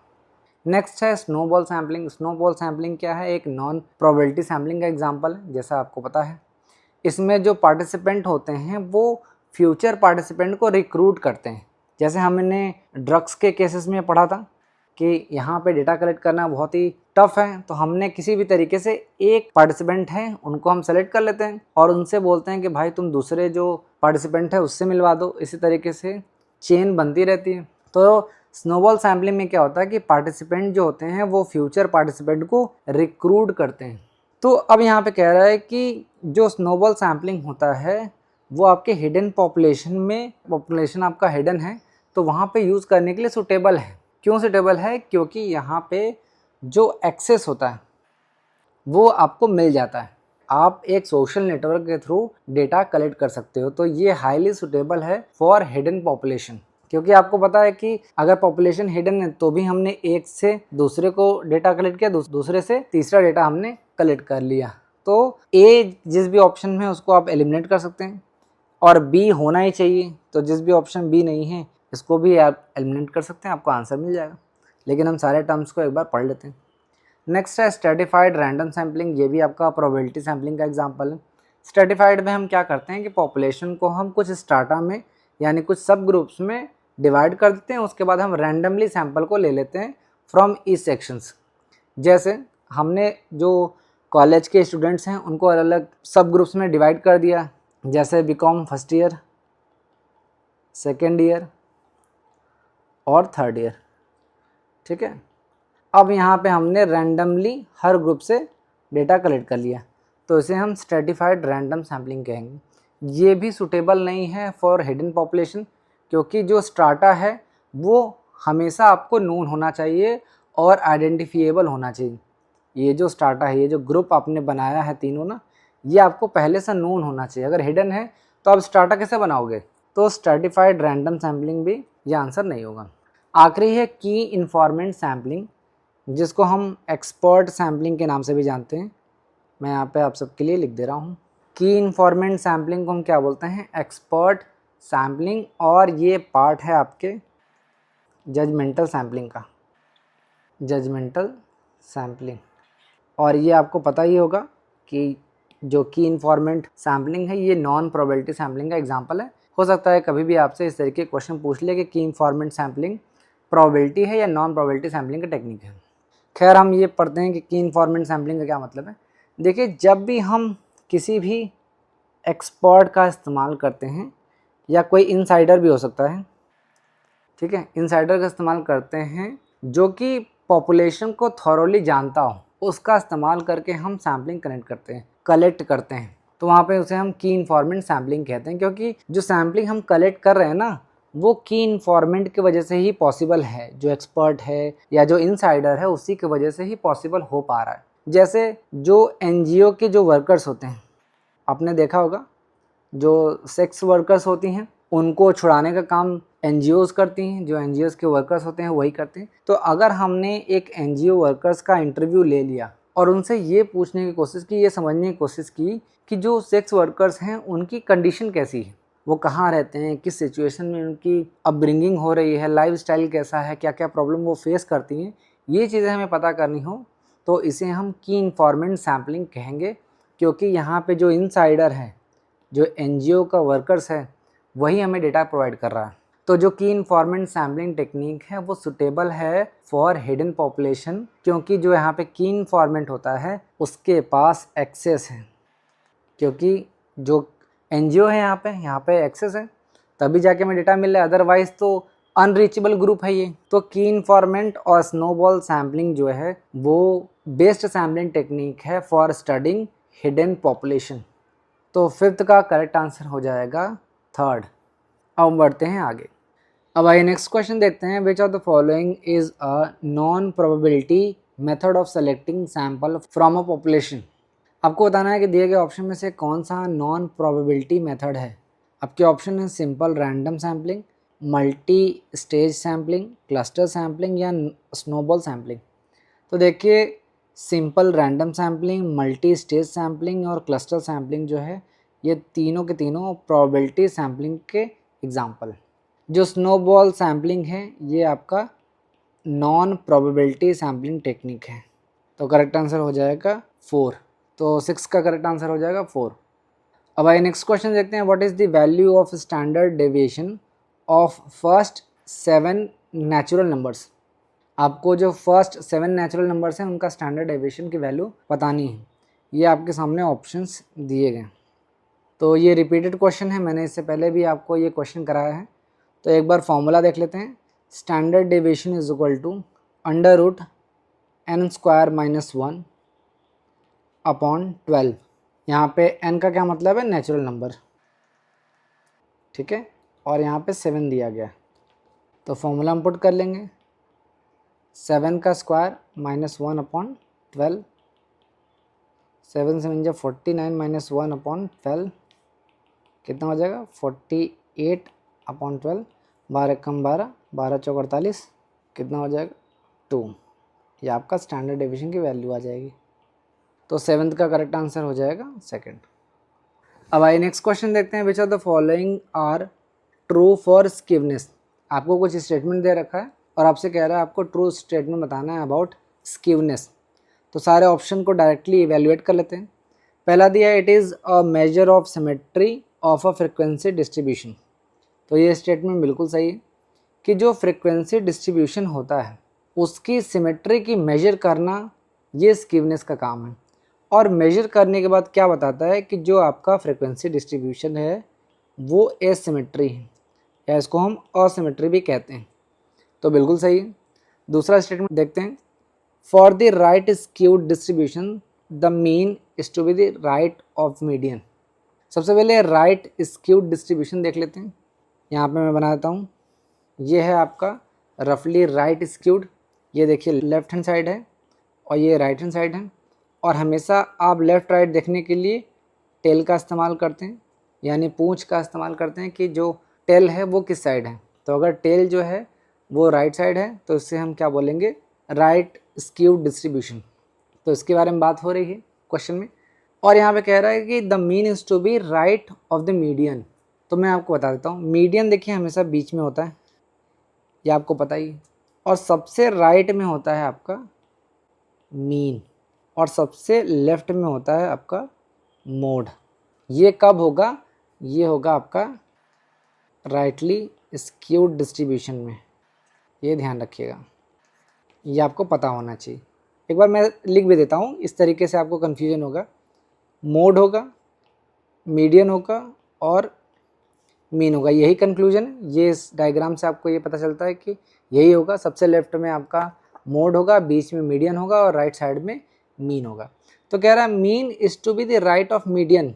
नेक्स्ट है स्नोबॉल सैम्पलिंग। स्नोबॉल सैम्पलिंग क्या है? एक नॉन प्रोबेबिलिटी सैम्पलिंग का एग्जाम्पल है, जैसा आपको पता है। इसमें जो पार्टिसिपेंट होते हैं वो फ्यूचर पार्टिसिपेंट को रिक्रूट करते हैं। जैसे हमने ड्रग्स के केसेस में पढ़ा था कि यहाँ पे डेटा कलेक्ट करना बहुत ही टफ है, तो हमने किसी भी तरीके से एक पार्टिसिपेंट है उनको हम सेलेक्ट कर लेते हैं और उनसे बोलते हैं कि भाई तुम दूसरे जो पार्टिसिपेंट है उससे मिलवा दो। इसी तरीके से चेन बनती रहती है। तो स्नोबॉल सैम्पलिंग में क्या होता है कि पार्टिसिपेंट जो होते हैं वो फ्यूचर पार्टिसिपेंट को रिक्रूट करते हैं। तो अब यहाँ पे कह रहा है कि जो स्नोबॉल सैम्पलिंग होता है वो आपके हिडन पॉपुलेशन में, पॉपुलेशन आपका हिडन है तो वहाँ पे यूज़ करने के लिए सूटेबल है। क्यों सूटेबल है? क्योंकि यहाँ पे जो एक्सेस होता है वो आपको मिल जाता है। आप एक सोशल नेटवर्क के थ्रू डेटा कलेक्ट कर सकते हो, तो ये हाईली सूटेबल है फॉर हिडन पॉपुलेशन। क्योंकि आपको पता है कि अगर पॉपुलेशन हिडन है तो भी हमने एक से दूसरे को डेटा कलेक्ट किया, दूसरे से तीसरा डेटा हमने कलेक्ट कर लिया। तो ए जिस भी ऑप्शन में उसको आप एलिमिनेट कर सकते हैं और बी होना ही चाहिए, तो जिस भी ऑप्शन बी नहीं है इसको भी आप एलिमिनेट कर सकते हैं, आपको आंसर मिल जाएगा। लेकिन हम सारे टर्म्स को एक बार पढ़ लेते हैं। नेक्स्ट है स्ट्रेटिफाइड रैंडम सैम्पलिंग। ये भी आपका प्रोबेबिलिटी सैम्पलिंग का एग्जांपल है। स्ट्रेटिफाइड में हम क्या करते हैं कि पॉपुलेशन को हम कुछ स्ट्राटा में यानी कुछ सब ग्रुप्स में डिवाइड कर देते हैं, उसके बाद हम रैंडमली सैंपल को ले लेते हैं फ्रॉम ईच सेक्शंस। जैसे हमने जो कॉलेज के स्टूडेंट्स हैं उनको अलग अलग सब ग्रुप्स में डिवाइड कर दिया, जैसे BCom first year, second year और थर्ड ईयर। ठीक है, अब यहाँ पे हमने रैंडमली हर ग्रुप से डेटा कलेक्ट कर लिया, तो इसे हम स्ट्रेटिफाइड रैंडम सैम्पलिंग कहेंगे। ये भी सूटेबल नहीं है फॉर हिडन पॉपुलेशन, क्योंकि जो स्ट्राटा है वो हमेशा आपको नोन होना चाहिए और आइडेंटिफिएबल होना चाहिए। ये जो स्ट्राटा है, ये जो ग्रुप आपने बनाया है तीनों ना, ये आपको पहले से नोन होना चाहिए। अगर हिडन है तो आप स्ट्राटा कैसे बनाओगे? तो स्ट्रेटिफाइड रैंडम सैम्पलिंग भी ये आंसर नहीं होगा। आखिरी है की इन्फॉर्मेंट सैम्पलिंग, जिसको हम एक्सपर्ट सैम्पलिंग के नाम से भी जानते हैं। मैं यहाँ पे आप सबके लिए लिख दे रहा हूँ। की इन्फॉर्मेंट सैम्पलिंग को हम क्या बोलते हैं? एक्सपर्ट सैम्पलिंग, और ये पार्ट है आपके जजमेंटल सैम्पलिंग का, जजमेंटल सैम्पलिंग। और ये आपको पता ही होगा कि जो की इन्फॉर्मेंट सैम्पलिंग है ये नॉन प्रोबेबिलिटी सैम्पलिंग का एग्जांपल है। हो सकता है कभी भी आपसे इस तरीके के क्वेश्चन पूछ ले कि की इन्फॉर्मेंट सैम्पलिंग प्रोबेबिलिटी है या नॉन प्रोबेबिलिटी सैम्पलिंग का टेक्निक है। खैर, हम ये पढ़ते हैं कि की इन्फॉर्मेंट सैम्पलिंग का क्या मतलब है। देखिए, जब भी हम किसी भी एक्सपर्ट का इस्तेमाल करते हैं, या कोई इनसाइडर भी हो सकता है, ठीक है, इनसाइडर का इस्तेमाल करते हैं जो कि पॉपुलेशन को थॉरोली जानता हो, उसका इस्तेमाल करके हम सैम्पलिंग कलेक्ट करते हैं, तो वहाँ पे उसे हम की इन्फॉर्मेंट सैम्पलिंग कहते हैं। क्योंकि जो सैम्पलिंग हम कलेक्ट कर रहे हैं ना, वो की इन्फॉर्मेंट की वजह से ही पॉसिबल है। जो एक्सपर्ट है या जो इनसाइडर है उसी की वजह से ही पॉसिबल हो पा रहा है। जैसे जो एनजीओ के जो वर्कर्स होते हैं, आपने देखा होगा, जो सेक्स वर्कर्स होती हैं उनको छुड़ाने का काम एनजीओज़ करती हैं, जो एनजीओज़ के वर्कर्स होते हैं वही करते हैं। तो अगर हमने एक एनजीओ वर्कर्स का इंटरव्यू ले लिया और उनसे ये पूछने की कोशिश की, ये समझने की कोशिश की कि जो सेक्स वर्कर्स हैं उनकी कंडीशन कैसी है, वो कहाँ रहते हैं, किस सिचुएशन में उनकी अपब्रिंगिंग हो रही है, लाइफस्टाइल कैसा है, क्या क्या प्रॉब्लम वो फेस करती हैं, ये चीज़ें हमें पता करनी हो तो इसे हम की इन्फॉर्मेंट सैम्पलिंग कहेंगे। क्योंकि यहाँ पे जो इनसाइडर है, जो एनजीओ का वर्कर्स है, वही हमें डेटा प्रोवाइड कर रहा है। तो जो की इन्फॉर्मेंट सैम्पलिंग टेक्निक है वो सुटेबल है फॉर हिडन पॉपुलेशन, क्योंकि जो यहाँ पे की इन्फॉर्मेंट होता है उसके पास एक्सेस है। क्योंकि जो एनजीओ है यहाँ पे एक्सेस है, तभी जाके हमें डेटा मिल रहा है, अदरवाइज तो अनरीचेबल ग्रुप है ये। तो की इन्फॉर्मेंट और स्नोबॉल सैम्पलिंग जो है वो बेस्ट सैम्पलिंग टेक्निक है फॉर स्टडिंग हिडन पॉपुलेशन। तो फिफ्थ का करेक्ट आंसर हो जाएगा थर्ड। अब बढ़ते हैं आगे। अब आइए नेक्स्ट क्वेश्चन देखते हैं। Which of the following is a non probability method of selecting sample from a population. आपको बताना है कि दिए गए ऑप्शन में से कौन सा नॉन प्रोबेबिलिटी मेथड है। आपके ऑप्शन है simple random sampling, multi stage sampling, cluster sampling या स्नोबॉल सैम्पलिंग। तो देखिए, simple random sampling, multi stage sampling और क्लस्टर सैम्पलिंग जो है, ये तीनों के तीनों प्रोबेबिलिटी सैम्पलिंग के एग्जाम्पल। जो स्नोबॉल सैम्पलिंग है ये आपका नॉन प्रोबेबिलिटी सैम्पलिंग टेक्निक है। तो करेक्ट आंसर हो जाएगा 4। तो 6 का करेक्ट आंसर हो जाएगा 4। अब आइए नेक्स्ट क्वेश्चन देखते हैं। What is the value of standard deviation of first 7 natural numbers. आपको जो फर्स्ट 7 नेचुरल नंबर्स हैं उनका स्टैंडर्ड डेविएशन की वैल्यू बतानी है। ये आपके सामने ऑप्शंस दिए गए। तो ये रिपीटेड क्वेश्चन है, मैंने इससे पहले भी आपको ये क्वेश्चन कराया है। तो एक बार फॉर्मूला देख लेते हैं। Standard deviation is equal to under root n square minus 1 upon 12। यहाँ पे n का क्या मतलब है, नेचुरल नंबर, ठीक है, और यहाँ पे 7 दिया गया। तो फॉर्मूला हम पुट कर लेंगे, 7 का स्क्वायर माइनस 1 अपॉन 12, 7 7 जा 49 माइनस 1 अपॉन 12 कितना हो जाएगा 48 अपॉन 12, 12 कम 12, 12 चौक 48, कितना हो जाएगा 2। ये आपका स्टैंडर्ड डेविएशन की वैल्यू आ जाएगी। तो 7th का करेक्ट आंसर हो जाएगा 2nd। अब आइए नेक्स्ट क्वेश्चन देखते हैं। Which of the following are true for skewness. आपको कुछ स्टेटमेंट दे रखा है और आपसे कह रहा है आपको ट्रू स्टेटमेंट बताना है अबाउट स्कीवनेस। तो सारे ऑप्शन को डायरेक्टली इवेल्युएट कर लेते हैं। पहला दिया है it is a measure of symmetry of a frequency distribution. तो ये स्टेटमेंट बिल्कुल सही है कि जो फ्रिक्वेंसी डिस्ट्रीब्यूशन होता है उसकी सिमेट्री की मेजर करना ये स्कीवनेस का काम है। और मेजर करने के बाद क्या बताता है कि जो आपका फ्रिक्वेंसी डिस्ट्रीब्यूशन है वो एसिमेट्री है, या इसको हम असिमेट्री भी कहते हैं। तो बिल्कुल सही है। दूसरा स्टेटमेंट देखते हैं। For the right skewed distribution the mean is to be the right of median. सबसे पहले राइट स्क्यूड डिस्ट्रीब्यूशन देख लेते हैं। यहाँ पे मैं बना देता हूँ। ये है आपका रफली राइट स्क्यूड। ये देखिए लेफ्ट हैंड साइड है और ये राइट हैंड साइड है। और हमेशा आप लेफ़्ट राइट देखने के लिए टेल का इस्तेमाल करते हैं, यानी पूंछ का इस्तेमाल करते हैं कि जो टेल है वो किस साइड है। तो अगर टेल जो है वो राइट साइड है तो इससे हम क्या बोलेंगे, राइट स्क्यूड डिस्ट्रीब्यूशन। तो इसके बारे में बात हो रही है क्वेश्चन में। और यहाँ पे कह रहा है कि the mean is to be right of the median. तो मैं आपको बता देता हूँ, मीडियन देखिए हमेशा बीच में होता है, ये आपको पता ही है। और सबसे राइट में होता है आपका मीन और सबसे लेफ्ट में होता है आपका मोड। ये कब होगा, ये होगा आपका राइटली स्क्यूड डिस्ट्रीब्यूशन में। ये ध्यान रखिएगा, ये आपको पता होना चाहिए। एक बार मैं लिख भी देता हूँ, इस तरीके से आपको कन्फ्यूजन होगा। मोड होगा, मीडियन होगा और मीन होगा, यही कंक्लूजन है। ये इस डायग्राम से आपको ये पता चलता है कि यही होगा। सबसे लेफ्ट में आपका मोड होगा, बीच में मीडियन होगा और राइट साइड में मीन होगा। तो कह रहा है mean is to be the right of median.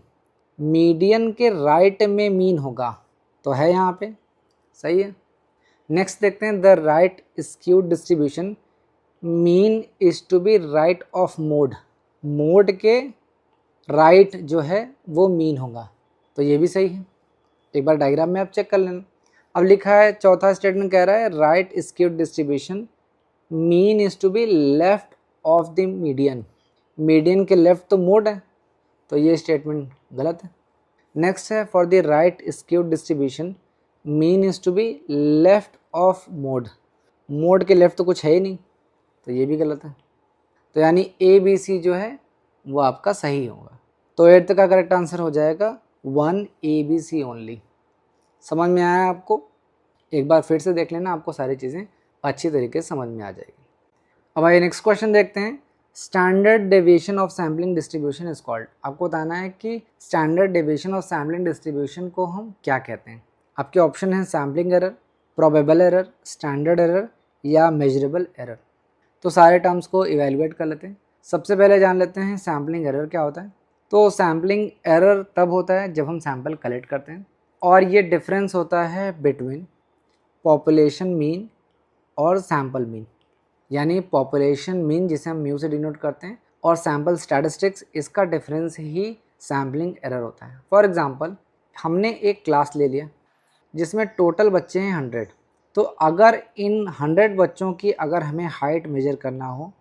Median के राइट में मीन होगा, तो है यहाँ पे सही है। नेक्स्ट देखते हैं the right skewed distribution mean is to be right of mode. Mode के राइट जो है वो मीन होगा, तो ये भी सही है। एक बार डायग्राम में आप चेक कर लेना। अब लिखा है चौथा स्टेटमेंट कह रहा है right skewed distribution mean is to be left of the median. Median के लेफ्ट तो मोड है, तो ये स्टेटमेंट गलत है। नेक्स्ट है for the right skewed distribution mean is to be left of mode. Mode के लेफ्ट तो कुछ है ही नहीं, तो ये भी गलत है। तो यानी ए बी सी जो है वो आपका सही होगा। तो 8th का करेक्ट आंसर हो जाएगा 1 ABC ओनली। समझ में आया आपको? एक बार फिर से देख लेना, आपको सारी चीज़ें अच्छी तरीके से समझ में आ जाएगी। अब आइए नेक्स्ट क्वेश्चन देखते हैं। Standard deviation of sampling distribution is called. आपको बताना है कि standard deviation of sampling distribution को हम क्या कहते हैं। आपके ऑप्शन हैं sampling error, probable error, standard error या मेजरेबल एरर। तो सारे टर्म्स को इवेलुएट कर लेते हैं। सबसे पहले जान लेते हैं सैम्पलिंग एरर क्या होता है। तो सैम्पलिंग एरर तब होता है जब हम सैंपल कलेक्ट करते हैं और ये डिफरेंस होता है बिटवीन पॉपुलेशन मीन और सैंपल मीन। यानी पॉपुलेशन मीन जिसे हम म्यू से डिनोट करते हैं और सैम्पल स्टैटिस्टिक्स, इसका डिफरेंस ही सैम्पलिंग एरर होता है। फॉर एग्जांपल हमने एक क्लास ले लिया जिसमें टोटल बच्चे हैं 100, तो अगर इन 100 बच्चों की अगर हमें हाइट मेजर करना हो,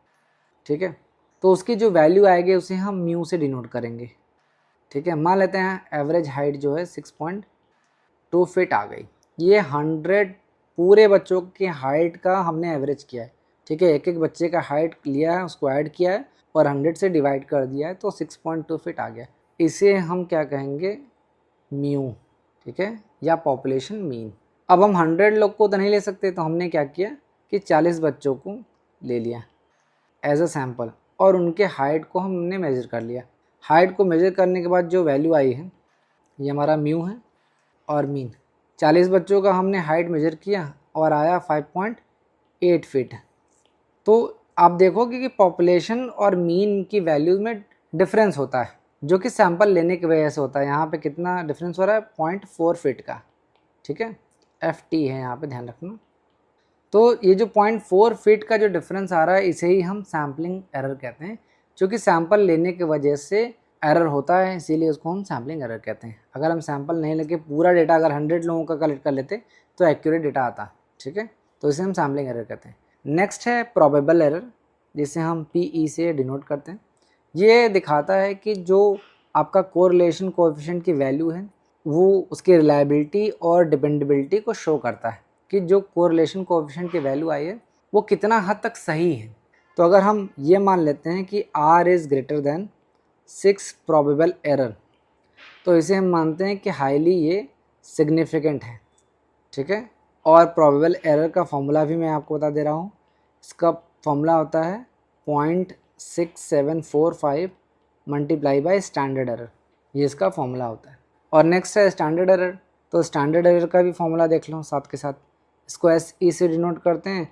ठीक है, तो उसकी जो वैल्यू आएगी उसे हम म्यू से डिनोट करेंगे। ठीक है, मान लेते हैं एवरेज हाइट जो है 6.2 फीट आ गई। ये 100 पूरे बच्चों की हाइट का हमने एवरेज किया है। ठीक है, एक एक बच्चे का हाइट लिया है, उसको ऐड किया है और 100 से डिवाइड कर दिया है, तो 6.2 फीट आ गया। इसे हम क्या कहेंगे, म्यू। ठीक है, या पॉपुलेशन मीन। अब हम 100 लोग को तो नहीं ले सकते, तो हमने क्या किया कि 40 बच्चों को ले लिया एज अ सैम्पल और उनके हाइट को हमने मेज़र कर लिया। हाइट को मेज़र करने के बाद जो वैल्यू आई है ये हमारा म्यू है और मीन। 40 बच्चों का हमने हाइट मेज़र किया और आया 5.8 फीट। तो आप देखोगे कि पॉपुलेशन और मीन की वैल्यूज़ में डिफरेंस होता है, जो कि सैंपल लेने की वजह से होता है। यहाँ पे कितना डिफरेंस हो रहा है, 0.4 फीट का। ठीक है, FT है यहाँ पे, ध्यान रखना। तो ये जो 0.4 फीट का जो डिफरेंस आ रहा है इसे ही हम सैम्पलिंग एरर कहते हैं, जो कि सैंपल लेने की वजह से एरर होता है, इसीलिए उसको हम सैम्पलिंग एरर कहते हैं। अगर हम सैंपल नहीं लेके पूरा डेटा अगर 100 लोगों का कलेक्ट कर लेते तो एक्यूरेट डेटा आता। ठीक है, तो इसे हम सैम्पलिंग एरर कहते हैं। नेक्स्ट है प्रोबेबल एरर, जिसे हम PE से डिनोट करते हैं। ये दिखाता है कि जो आपका कोरिलेशन कोएफिशिएंट की वैल्यू है वो उसकी रिलायबिलिटी और डिपेंडेबिलिटी को शो करता है कि जो कोरिलेशन कोएफिशिएंट की वैल्यू आई है वो कितना हद तक सही है। तो अगर हम ये मान लेते हैं कि R is greater than 6 probable error, तो इसे हम मानते हैं कि हाईली ये सिग्निफिकेंट है। ठीक है, और प्रोबेबल एरर का फॉर्मूला भी मैं आपको बता दे रहा हूँ। इसका फॉर्मूला होता है 0.6745 मल्टीप्लाई बाय स्टैंडर्ड एरर, ये इसका फॉर्मूला होता है। और नेक्स्ट है स्टैंडर्ड एरर, तो स्टैंडर्ड एरर का भी फॉर्मूला देख लो साथ के साथ। इसको SE से डिनोट करते हैं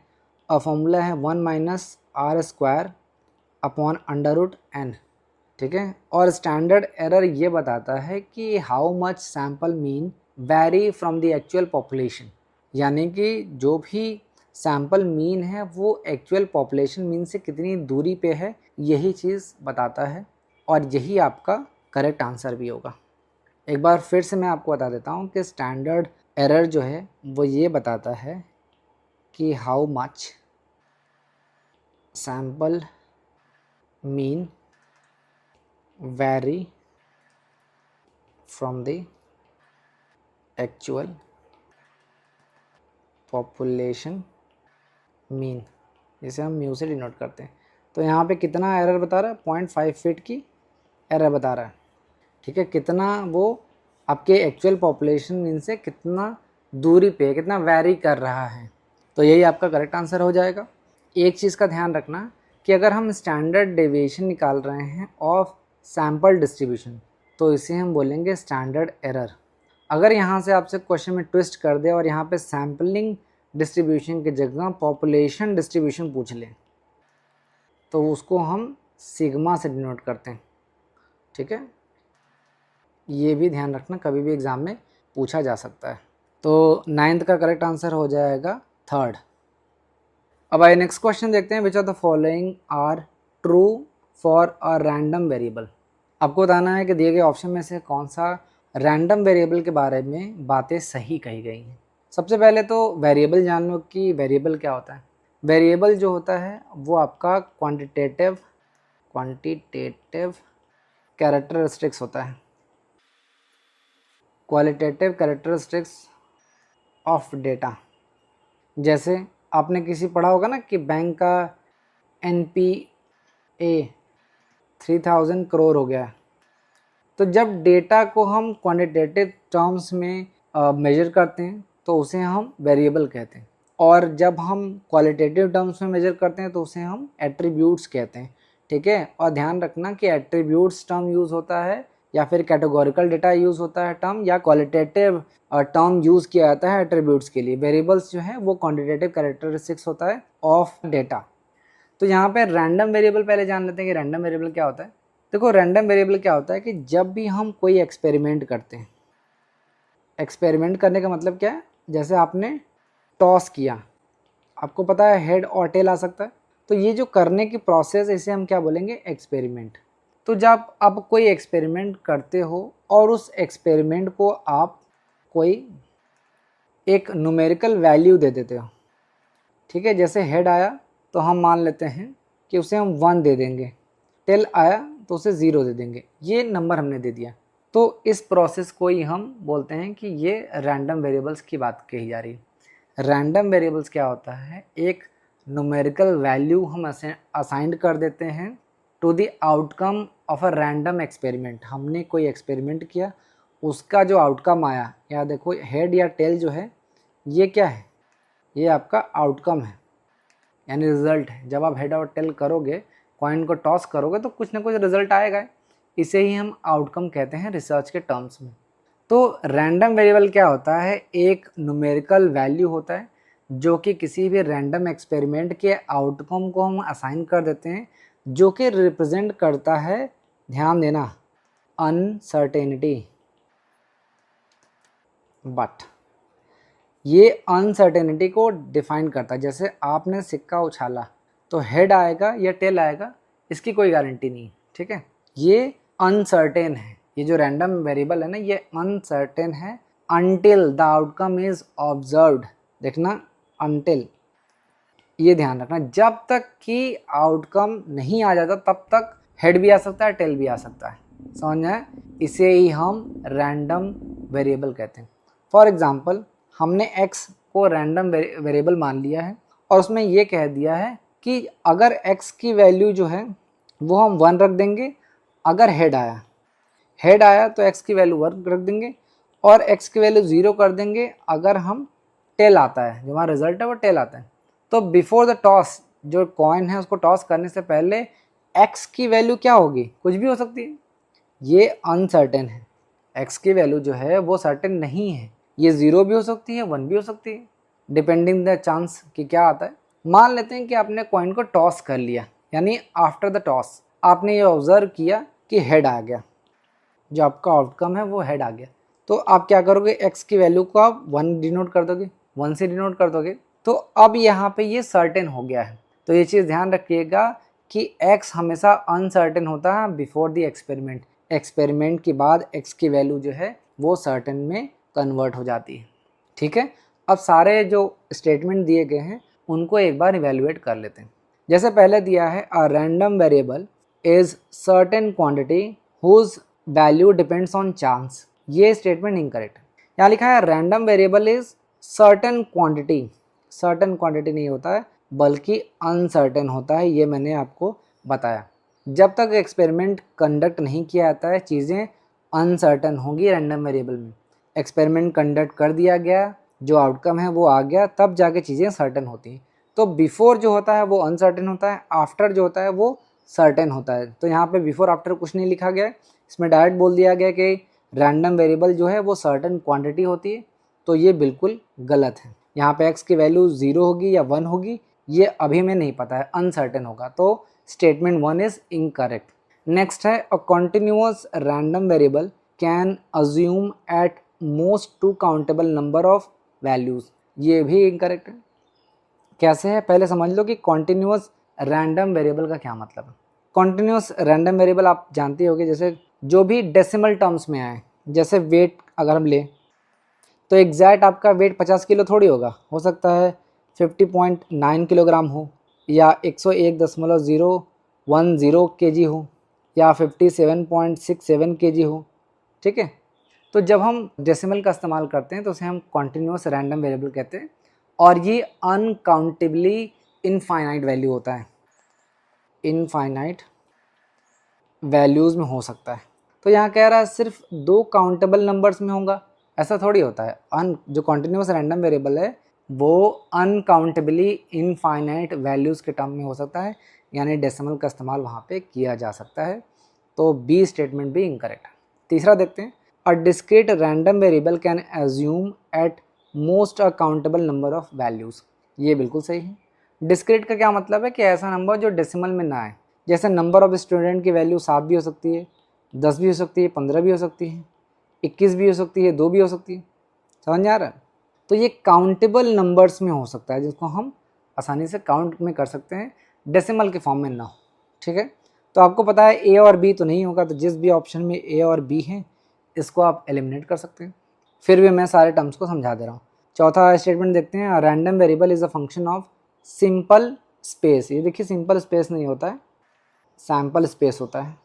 और फॉर्मूला है 1 - R² अपॉन √n। ठीक है, और स्टैंडर्ड एरर ये बताता है कि how much sample mean vary from the actual population, यानी कि जो भी सैम्पल मीन है वो एक्चुअल पॉपुलेशन मीन से कितनी दूरी पे है, यही चीज़ बताता है और यही आपका करेक्ट आंसर भी होगा। एक बार फिर से मैं आपको बता देता हूँ कि स्टैंडर्ड एरर जो है वो ये बताता है कि how much sample mean vary from the actual population mean, जिसे हम म्यू से डिनोट करते हैं। तो यहाँ पे कितना एरर बता रहा है, 0.5 फीट की एरर बता रहा है। ठीक है, कितना वो आपके एक्चुअल पॉपुलेशन मीन से कितना दूरी पे, कितना वैरी कर रहा है, तो यही आपका करेक्ट आंसर हो जाएगा। एक चीज़ का ध्यान रखना कि अगर हम स्टैंडर्ड डेविएशन निकाल रहे हैं ऑफ सैम्पल डिस्ट्रीब्यूशन, तो इसे हम बोलेंगे स्टैंडर्ड एरर। अगर यहाँ से आपसे क्वेश्चन में ट्विस्ट कर दे और यहाँ पे सैम्पलिंग डिस्ट्रीब्यूशन की जगह पॉपुलेशन डिस्ट्रीब्यूशन पूछ लें, तो उसको हम सिग्मा से डिनोट करते हैं। ठीक है, ये भी ध्यान रखना, कभी भी एग्ज़ाम में पूछा जा सकता है। तो 9th का करेक्ट आंसर हो जाएगा 3rd। अब आइए नेक्स्ट क्वेश्चन देखते हैं। Which of the following are true for a random variable. आपको बताना है कि दिए गए ऑप्शन में से कौन सा रैंडम वेरिएबल के बारे में बातें सही कही गई हैं। सबसे पहले तो वेरिएबल जान लो कि वेरिएबल क्या होता है। वेरिएबल जो होता है वो आपका क्वांटिटेटिव कैरेक्टरिस्टिक्स होता है, क्वालिटेटिव कैरेक्टरिस्टिक्स ऑफ डेटा। जैसे आपने किसी पढ़ा होगा ना कि बैंक का NPA 3000 करोड़ हो गया। तो जब डेटा को हम क्वांटिटेटिव टर्म्स में मेजर करते हैं तो उसे हम वेरिएबल कहते हैं, और जब हम क्वालिटेटिव टर्म्स में मेजर करते हैं तो उसे हम एट्रीब्यूट्स कहते हैं। ठीक है, और ध्यान रखना कि एट्रीब्यूट्स टर्म यूज़ होता है या फिर कैटेगोरिकल डेटा यूज़ होता है टर्म, या क्वालिटेटिव टर्म यूज़ किया जाता है एट्रीब्यूट्स के लिए। वेरिएबल्स जो है वो क्वांटिटेटिव कैरेक्टरिस्टिक्स होता है ऑफ डेटा। तो यहाँ पे रैंडम वेरिएबल पहले जान लेते हैं कि रैंडम वेरिएबल क्या होता है। देखो, रैंडम वेरिएबल क्या होता है कि जब भी हम कोई एक्सपेरिमेंट करते हैं, एक्सपेरिमेंट करने का मतलब क्या है, जैसे आपने टॉस किया, आपको पता है हेड और टेल आ सकता है, तो ये जो करने की प्रोसेस, इसे हम क्या बोलेंगे, एक्सपेरिमेंट। तो जब आप कोई एक्सपेरिमेंट करते हो और उस एक्सपेरिमेंट को आप कोई एक न्यूमेरिकल वैल्यू दे देते हो, ठीक है, जैसे हेड आया तो हम मान लेते हैं कि उसे हम 1 दे देंगे, टेल आया तो उसे 0 दे देंगे, ये नंबर हमने दे दिया। तो इस प्रोसेस को ही हम बोलते हैं कि ये रैंडम वेरिएबल्स की बात कही जा रही है। रैंडम वेरिएबल्स क्या होता है, एक न्यूमेरिकल वैल्यू हम असाइन कर देते हैं to the outcome of a random experiment. हमने कोई एक्सपेरिमेंट किया, उसका जो आउटकम आया, या देखो हेड या टेल जो है ये क्या है, ये आपका आउटकम है, यानी रिजल्ट है। जब आप हेड और टेल करोगे, कॉइन को टॉस करोगे तो कुछ ना कुछ रिजल्ट आएगा, इसे ही हम आउटकम कहते हैं रिसर्च के टर्म्स में। तो रैंडम वेरिएबल क्या होता है, एक न्यूमेरिकल वैल्यू होता है जो कि किसी भी रैंडम एक्सपेरिमेंट के आउटकम को हम असाइन कर देते हैं, जो कि रिप्रेजेंट करता है, ध्यान देना, अनसर्टेनिटी। बट ये अनसर्टेनिटी को डिफाइन करता है। जैसे आपने सिक्का उछाला तो हेड आएगा या टेल आएगा, इसकी कोई गारंटी नहीं, ठीक है। ये अनसर्टेन है, ये जो रैंडम वेरिएबल है ना, ये अनसर्टेन है until the outcome is observed. देखना, अनटिल, ये ध्यान रखना, जब तक कि आउटकम नहीं आ जाता तब तक हेड भी आ सकता है, टेल भी आ सकता है, समझ में आया? इसे ही हम रैंडम वेरिएबल कहते हैं। फॉर एग्जांपल, हमने x को रैंडम वेरिएबल मान लिया है और उसमें ये कह दिया है कि अगर x की वैल्यू जो है वो हम 1 रख देंगे, अगर हेड आया तो x की वैल्यू 1 रख देंगे, और x की वैल्यू 0 कर देंगे अगर हम टेल आता है, जो हमारा रिजल्ट है वो टेल आता है। तो बिफोर द टॉस, जो कॉइन है उसको टॉस करने से पहले x की वैल्यू क्या होगी, कुछ भी हो सकती है, ये अनसर्टेन है। x की वैल्यू जो है वो सर्टेन नहीं है, ये 0 भी हो सकती है, 1 भी हो सकती है, डिपेंडिंग द चांस कि क्या आता है। मान लेते हैं कि आपने कॉइन को टॉस कर लिया, यानी आफ्टर द टॉस आपने ये ऑब्जर्व किया कि हेड आ गया, जो आपका आउटकम है वो हेड आ गया। तो आप क्या करोगे, x की वैल्यू को आप 1 डिनोट कर दोगे, 1 से डिनोट कर दोगे, तो अब यहाँ पे ये सर्टेन हो गया है। तो ये चीज़ ध्यान रखिएगा कि x हमेशा अनसर्टेन होता है बिफोर द एक्सपेरिमेंट। एक्सपेरिमेंट के बाद x की वैल्यू जो है वो सर्टेन में कन्वर्ट हो जाती है, ठीक है। अब सारे जो स्टेटमेंट दिए गए हैं उनको एक बार इवेल्युएट कर लेते हैं। जैसे पहले दिया है, a random variable is certain quantity whose value depends on chance. ये स्टेटमेंट इनकरेक्ट है। यहाँ लिखा है random variable is certain quantity, certain quantity नहीं होता है बल्कि अनसर्टेन होता है, ये मैंने आपको बताया। जब तक एक्सपेरिमेंट कंडक्ट नहीं किया जाता है चीज़ें अनसर्टेन होंगी रैंडम वेरिएबल में। एक्सपेरिमेंट कंडक्ट कर दिया गया, जो आउटकम है वो आ गया, तब जाके चीज़ें सर्टेन होती हैं। तो बिफोर जो होता है वो अनसर्टेन होता है, आफ्टर जो होता है वो सर्टेन होता है। तो यहाँ पे बिफोर आफ्टर कुछ नहीं लिखा गया है, इसमें डायरेक्ट बोल दिया गया कि रैंडम वेरिएबल जो है वो सर्टेन क्वांटिटी होती है, तो ये बिल्कुल गलत है। यहाँ पे x की वैल्यू 0 होगी या 1 होगी ये अभी में नहीं पता है, अनसर्टेन होगा, तो स्टेटमेंट 1 इज इनकरेक्ट। नेक्स्ट है, a continuous random variable can assume at most 2 countable number of values. ये भी इनकरेक्ट है। कैसे है, पहले समझ लो कि कॉन्टिन्यूअस रैंडम वेरिएबल का क्या मतलब है। कॉन्टिन्यूअस रैंडम वेरिएबल आप जानते होगे, जैसे जो भी डेसिमल टर्म्स में आए, जैसे वेट अगर हम ले तो एग्जैक्ट आपका वेट 50 किलो थोड़ी होगा, हो सकता है 50.9 किलोग्राम हो, या 101.010 kg हो, या 57.67 kg हो, ठीक है। तो जब हम डेसिमल का इस्तेमाल करते हैं तो उसे हम कॉन्टिन्यूअस रैंडम वेरिएबल कहते हैं, और ये अनकाउंटेबली इनफाइनाइट वैल्यू होता है, इनफाइनाइट वैल्यूज़ में हो सकता है। तो यहाँ कह रहा है सिर्फ 2 काउंटेबल नंबर्स में होगा, ऐसा थोड़ी होता है। जो कॉन्टिन्यूअस रैंडम वेरिएबल है वो अनकाउंटेबली इनफाइनाइट वैल्यूज़ के टर्म में हो सकता है, यानी डेसिमल का इस्तेमाल वहाँ पे किया जा सकता है। तो बी स्टेटमेंट भी इनकरेक्ट है। तीसरा देखते हैं, a discrete random variable can assume at most a countable number of values. ये बिल्कुल सही है। डिस्क्रीट का क्या मतलब है कि ऐसा नंबर जो डेसिमल में ना आए। जैसे नंबर ऑफ स्टूडेंट की वैल्यू 7 भी हो सकती है, 10 भी हो सकती है, 15 भी हो सकती है, 21 भी हो सकती है, 2 भी हो सकती है, समझ में आ रहा है। तो ये काउंटेबल नंबर्स में हो सकता है, जिसको हम आसानी से काउंट में कर सकते हैं, डेसिमल के फॉर्म में ना हो, ठीक है। तो आपको पता है ए और बी तो नहीं होगा, तो जिस भी ऑप्शन में ए और बी हैं इसको आप एलिमिनेट कर सकते हैं। फिर भी मैं सारे टर्म्स को समझा दे रहा हूँ। चौथा स्टेटमेंट देखते हैं, random variable is a function of simple space. ये देखिए सिंपल स्पेस नहीं होता है, सैम्पल स्पेस होता है।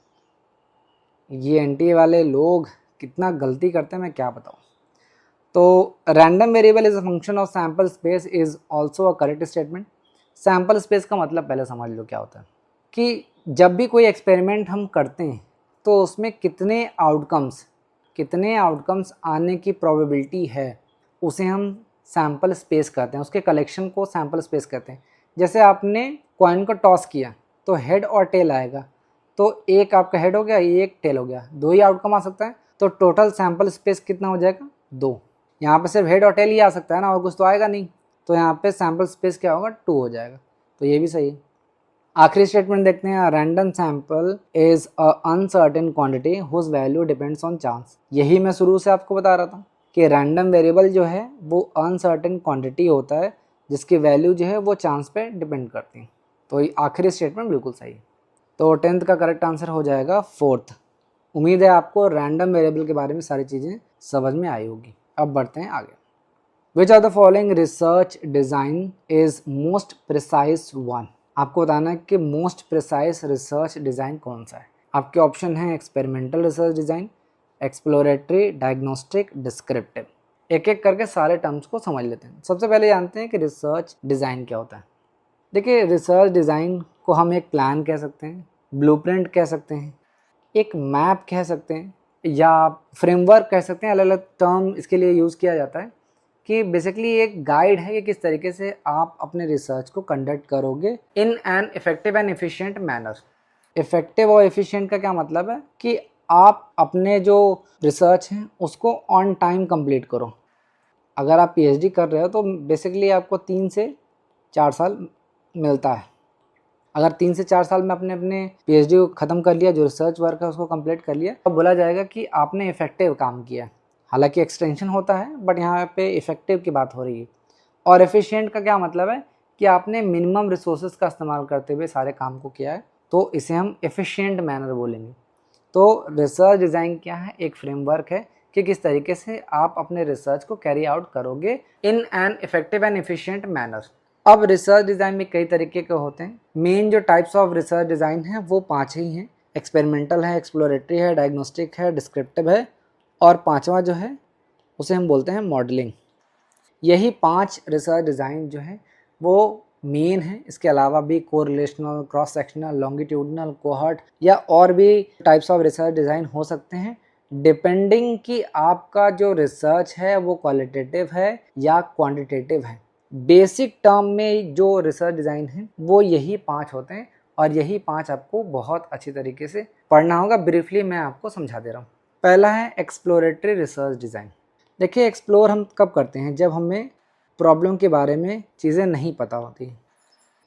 ये एनटीए वाले लोग कितना गलती करते हैं मैं क्या बताऊँ। तो random variable is a function of sample space is also a correct statement. Sample space का मतलब पहले समझ लो क्या होता है, कि जब भी कोई एक्सपेरिमेंट हम करते हैं तो उसमें कितने आउटकम्स आने की प्रोबेबिलिटी है उसे हम सैम्पल स्पेस कहते हैं, उसके कलेक्शन को सैम्पल स्पेस कहते हैं। जैसे आपने कॉइन को टॉस किया तो हेड और टेल आएगा, तो एक आपका हेड हो गया, एक टेल हो गया, दो ही आउटकम आ सकता है, तो टोटल सैम्पल स्पेस कितना हो जाएगा, 2। यहाँ पे सिर्फ हेड और टेल ही आ सकता है ना, और कुछ तो आएगा नहीं, तो यहाँ पे सैम्पल स्पेस क्या होगा, 2 हो जाएगा। तो ये भी सही है। आखिरी स्टेटमेंट देखते हैं, random sample is a uncertain quantity whose value depends on chance. यही मैं शुरू से आपको बता रहा था कि रैंडम वेरिएबल जो है वो अनसर्टेन क्वांटिटी होता है जिसकी वैल्यू जो है वो चांस पे डिपेंड करती है। तो ये आखिरी स्टेटमेंट बिल्कुल सही है। तो 10th का करेक्ट आंसर हो जाएगा 4th। उम्मीद है आपको रैंडम वेरिएबल के बारे में सारी चीज़ें समझ में आई होगी। अब बढ़ते हैं आगे। विच of the following research design is most precise one. आपको बताना है कि मोस्ट प्रिसाइज रिसर्च डिज़ाइन कौन सा है। आपके ऑप्शन हैं experimental research design, exploratory, diagnostic, descriptive. एक एक करके सारे टर्म्स को समझ लेते हैं। सबसे पहले जानते हैं कि रिसर्च डिज़ाइन क्या होता है। देखिए रिसर्च डिज़ाइन को हम एक प्लान कह सकते हैं, ब्लूप्रिंट कह सकते हैं, एक मैप कह सकते हैं, या फ्रेमवर्क कह सकते हैं। अलग अलग टर्म इसके लिए यूज़ किया जाता है कि बेसिकली एक गाइड है कि किस तरीके से आप अपने रिसर्च को कंडक्ट करोगे in an effective and efficient manner. Effective और एफिशिएंट का क्या मतलब है कि आप अपने जो रिसर्च है उसको ऑन टाइम कंप्लीट करो। अगर आप पीएचडी कर रहे हो तो बेसिकली आपको 3 से 4 साल मिलता है। अगर 3 से 4 साल में आपने अपने पीएचडी को ख़त्म कर लिया, जो रिसर्च वर्क है उसको कंप्लीट कर लिया, तो बोला जाएगा कि आपने इफेक्टिव काम किया। हालांकि एक्सटेंशन होता है बट यहाँ पे इफेक्टिव की बात हो रही है। और एफिशिएंट का क्या मतलब है कि आपने मिनिमम रिसोर्सेज का इस्तेमाल करते हुए सारे काम को किया है, तो इसे हम एफिशिएंट मैनर बोलेंगे। तो रिसर्च डिज़ाइन क्या है, एक फ्रेमवर्क है कि किस तरीके से आप अपने रिसर्च को कैरी आउट करोगे in an effective and efficient manner. अब रिसर्च डिज़ाइन में कई तरीके के होते हैं। मेन जो टाइप्स ऑफ रिसर्च डिज़ाइन हैं वो 5 ही हैं। एक्सपेरिमेंटल है, एक्सप्लोरेटरी है, डायग्नोस्टिक है, डिस्क्रिप्टिव है, और 5वां जो है उसे हम बोलते हैं मॉडलिंग। यही 5 रिसर्च डिज़ाइन जो है वो मेन है। इसके अलावा भी correlational, cross sectional, longitudinal, cohort या और भी टाइप्स ऑफ रिसर्च डिज़ाइन हो सकते हैं, डिपेंडिंग कि आपका जो रिसर्च है वो क्वालिटेटिव है या क्वांटिटेटिव है। बेसिक टर्म में जो रिसर्च डिज़ाइन है वो यही 5 होते हैं, और यही 5 आपको बहुत अच्छी तरीके से पढ़ना होगा। ब्रीफली मैं आपको समझा दे रहा हूँ। पहला है एक्सप्लोरेटरी रिसर्च डिज़ाइन। देखिए एक्सप्लोर हम कब करते हैं, जब हमें प्रॉब्लम के बारे में चीज़ें नहीं पता होती।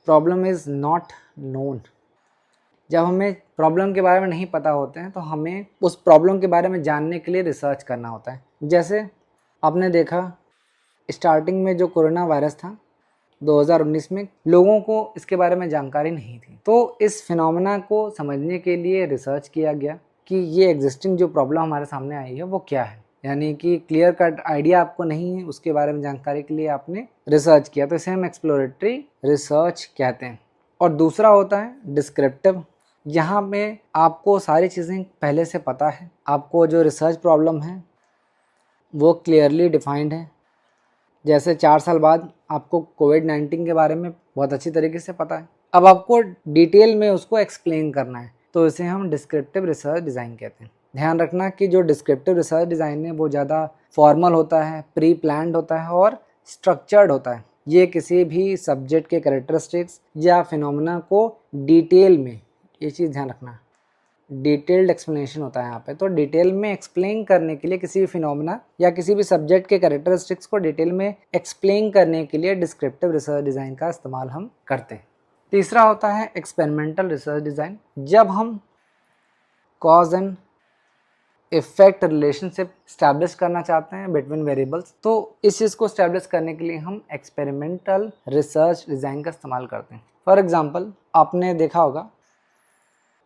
Problem is not known. जब हमें प्रॉब्लम के बारे में नहीं पता होते हैं तो हमें उस प्रॉब्लम के बारे में जानने के लिए रिसर्च करना होता है। जैसे आपने देखा स्टार्टिंग में जो कोरोना वायरस था 2019 में, लोगों को इसके बारे में जानकारी नहीं थी, तो इस फिनोमेना को समझने के लिए रिसर्च किया गया कि ये एग्जिस्टिंग जो प्रॉब्लम हमारे सामने आई है वो क्या है। यानी कि क्लियर कट आइडिया आपको नहीं है, उसके बारे में जानकारी के लिए आपने रिसर्च किया, तो इसे हम एक्सप्लोरेटरी रिसर्च कहते हैं। और दूसरा होता है डिस्क्रिप्टिव। यहाँ में आपको सारी चीज़ें पहले से पता है, आपको जो रिसर्च प्रॉब्लम है वो क्लियरली डिफाइंड है। जैसे 4 साल बाद आपको कोविड-19 के बारे में बहुत अच्छी तरीके से पता है, अब आपको डिटेल में उसको एक्सप्लेन करना है, तो इसे हम डिस्क्रिप्टिव रिसर्च डिज़ाइन कहते हैं। ध्यान रखना कि जो डिस्क्रिप्टिव रिसर्च डिज़ाइन है वो ज़्यादा फॉर्मल होता है, प्री प्लान्ड होता है और स्ट्रक्चर्ड होता है। ये किसी भी सब्जेक्ट के कैरेक्टरिस्टिक्स या फिनोमेना को डिटेल में, ये चीज़ ध्यान रखना, डिटेल्ड एक्सप्लेनेशन होता है यहाँ पे। तो डिटेल में एक्सप्लेन करने के लिए किसी भी फिनोमेना या किसी भी सब्जेक्ट के कैरेक्टरिस्टिक्स को डिटेल में एक्सप्लेन करने के लिए डिस्क्रिप्टिव रिसर्च डिज़ाइन का इस्तेमाल हम करते हैं। तीसरा होता है एक्सपेरिमेंटल रिसर्च डिज़ाइन। जब हम cause and effect relationship establish करना चाहते हैं बिटवीन वेरिएबल्स, तो इस चीज़ को स्टैब्लिश करने के लिए हम एक्सपेरिमेंटल रिसर्च डिज़ाइन का इस्तेमाल करते हैं। फॉर एग्ज़ाम्पल आपने देखा होगा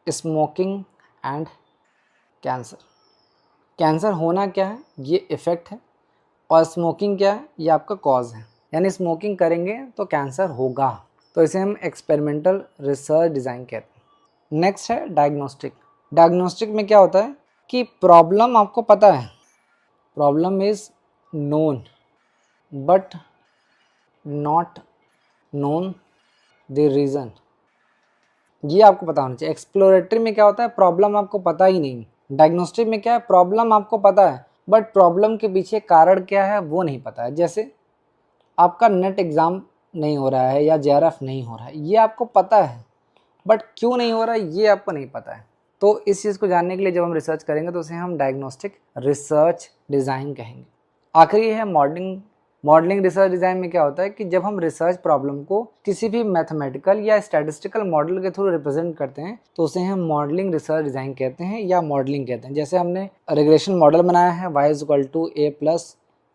स्मोकिंग एंड कैंसर। कैंसर होना क्या है, ये इफ़ेक्ट है, और स्मोकिंग क्या है, ये आपका कॉज है। यानी स्मोकिंग करेंगे तो कैंसर होगा, तो इसे हम एक्सपेरिमेंटल रिसर्च डिज़ाइन कहते हैं। नेक्स्ट है डायग्नोस्टिक। डायग्नोस्टिक में क्या होता है कि प्रॉब्लम आपको पता है, problem is known but not known the reason, ये आपको पता होना चाहिए। एक्सप्लोरेटरी में क्या होता है, प्रॉब्लम आपको पता ही नहीं। डायग्नोस्टिक में क्या है, प्रॉब्लम आपको पता है बट प्रॉब्लम के पीछे कारण क्या है वो नहीं पता है। जैसे आपका नेट एग्ज़ाम नहीं हो रहा है या जेआरएफ नहीं हो रहा है, ये आपको पता है बट क्यों नहीं हो रहा है ये आपको नहीं पता है। तो इस चीज़ को जानने के लिए जब हम रिसर्च करेंगे तो उसे हम डायग्नोस्टिक रिसर्च डिज़ाइन कहेंगे। आखिरी है मॉडलिंग। मॉडलिंग रिसर्च डिज़ाइन में क्या होता है कि जब हम रिसर्च प्रॉब्लम को किसी भी मैथमेटिकल या स्टैटिस्टिकल मॉडल के थ्रू रिप्रेजेंट करते हैं तो उसे हम मॉडलिंग रिसर्च डिज़ाइन कहते हैं या मॉडलिंग कहते हैं। जैसे हमने रिग्रेशन मॉडल बनाया है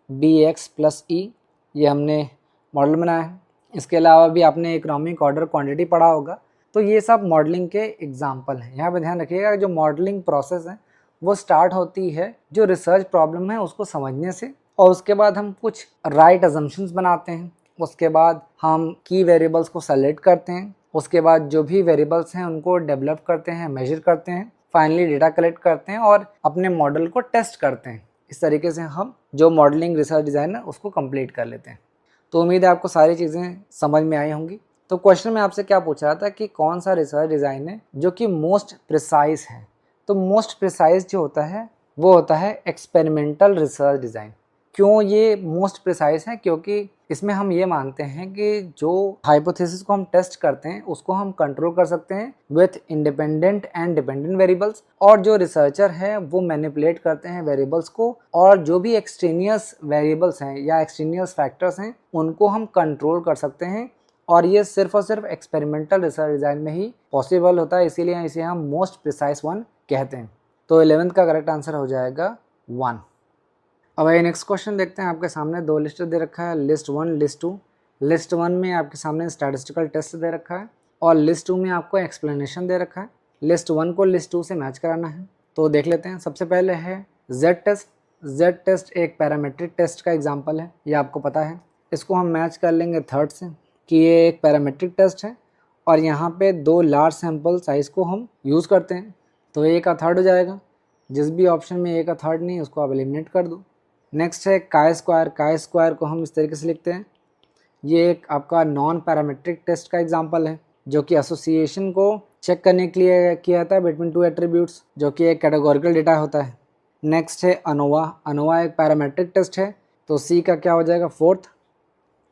y=a+bx+e, ये हमने मॉडल बनाया है। इसके अलावा भी आपने इकोनॉमिक ऑर्डर क्वांटिटी पढ़ा होगा। तो ये सब मॉडलिंग के एग्जाम्पल हैं। यहाँ पे ध्यान रखिएगा जो मॉडलिंग प्रोसेस है वो स्टार्ट होती है जो रिसर्च प्रॉब्लम है उसको समझने से, और उसके बाद हम कुछ राइट अजम्पशंस बनाते हैं। उसके बाद हम की वेरिएबल्स को सेलेक्ट करते हैं। उसके बाद जो भी वेरिएबल्स हैं उनको डेवलप करते हैं, मेजर करते हैं, फाइनली डेटा कलेक्ट करते हैं और अपने मॉडल को टेस्ट करते हैं। इस तरीके से हम जो मॉडलिंग रिसर्च डिज़ाइन है उसको कंप्लीट कर लेते हैं। तो उम्मीद है आपको सारी चीज़ें समझ में आई होंगी। तो क्वेश्चन में आपसे क्या पूछ रहा था कि कौन सा रिसर्च डिज़ाइन है जो कि मोस्ट प्रिसाइज है। तो मोस्ट प्रिसाइज जो होता है वो होता है एक्सपेरिमेंटल रिसर्च डिज़ाइन। क्यों ये मोस्ट प्रिसाइज है, क्योंकि इसमें हम ये मानते हैं कि जो हाइपोथेसिस को हम टेस्ट करते हैं उसको हम कंट्रोल कर सकते हैं with independent and dependent variables, और जो रिसर्चर है वो मैनिपुलेट करते हैं वेरिएबल्स को, और जो भी एक्सट्रेनियस वेरिएबल्स हैं या एक्सट्रेनियस फैक्टर्स हैं उनको हम कंट्रोल कर सकते हैं। और ये सिर्फ और सिर्फ एक्सपेरिमेंटल रिसर्च डिज़ाइन में ही पॉसिबल होता है, इसीलिए इसे हम मोस्ट प्रिसाइज वन कहते हैं। तो 11th का करेक्ट आंसर हो जाएगा 1। अब आइए नेक्स्ट क्वेश्चन देखते हैं। आपके सामने दो लिस्ट दे रखा है, लिस्ट 1 लिस्ट 2। लिस्ट 1 में आपके सामने स्टैटिस्टिकल टेस्ट दे रखा है और लिस्ट 2 में आपको एक्सप्लेनेशन दे रखा है। लिस्ट 1 को लिस्ट 2 से मैच कराना है, तो देख लेते हैं। सबसे पहले है जेड टेस्ट। जेड टेस्ट एक पैरामेट्रिक टेस्ट का एग्जाम्पल है, ये आपको पता है। इसको हम मैच कर लेंगे थर्ड से कि ये एक पैरामेट्रिक टेस्ट है और यहाँ पे दो लार्ज सैंपल साइज़ को हम यूज़ करते हैं, तो ए का थर्ड हो जाएगा। जिस भी ऑप्शन में ए का थर्ड नहीं उसको आप एलिमिनेट कर दो। नेक्स्ट है काई स्क्वायर। काई स्क्वायर को हम इस तरीके से लिखते हैं, ये एक आपका नॉन पैरामेट्रिक टेस्ट का एग्जांपल है जो कि एसोसिएशन को चेक करने के लिए किया जाता है बिटवीन टू एट्रीब्यूट्स, जो कि एक कैटेगोरिकल डेटा होता है। नेक्स्ट है अनोवा। अनोवा एक पैरामेट्रिक टेस्ट है, तो सी का क्या हो जाएगा फोर्थ।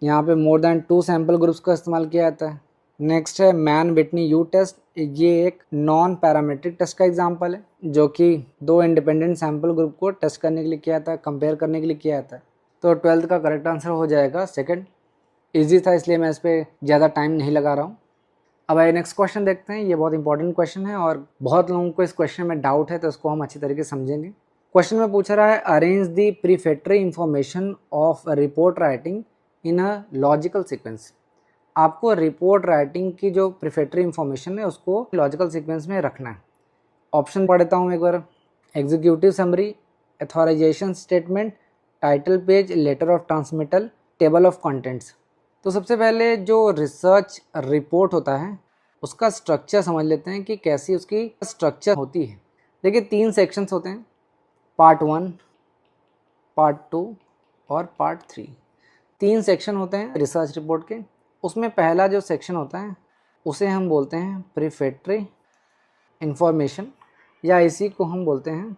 यहाँ पे मोर देन 2 सैम्पल ग्रुप्स का इस्तेमाल किया जाता है। नेक्स्ट है मैन विटनी यू टेस्ट। ये एक नॉन पैरामेट्रिक टेस्ट का एग्जांपल है जो कि 2 इंडिपेंडेंट सैम्पल ग्रुप को टेस्ट करने के लिए किया जाता है, कंपेयर करने के लिए किया जाता है। तो 12th का करेक्ट आंसर हो जाएगा सेकंड। इजी था इसलिए मैं इस पर ज़्यादा टाइम नहीं लगा रहा हूँ। अब आइए नेक्स्ट क्वेश्चन देखते हैं। ये बहुत इंपॉर्टेंट क्वेश्चन है और बहुत लोगों को इस क्वेश्चन में डाउट है, तो इसको हम अच्छी तरीके से समझेंगे। क्वेश्चन में पूछ रहा है arrange the prefatory information of report writing in a logical sequence. आपको रिपोर्ट राइटिंग की जो प्रीफेक्टरी इंफॉर्मेशन है उसको लॉजिकल सीक्वेंस में रखना है। ऑप्शन पढ़ देता हूँ एक बार। Executive summary, authorization statement, title page, letter of transmittal, table of contents. तो सबसे पहले जो रिसर्च रिपोर्ट होता है उसका स्ट्रक्चर समझ लेते हैं कि कैसी उसकी स्ट्रक्चर होती है। देखिए 3 सेक्शंस होते हैं, पार्ट 1, पार्ट 2 और पार्ट 3। 3 सेक्शन होते हैं रिसर्च रिपोर्ट के। उसमें पहला जो सेक्शन होता है उसे हम बोलते हैं प्रीफेक्टरी इंफॉर्मेशन, या इसी को हम बोलते हैं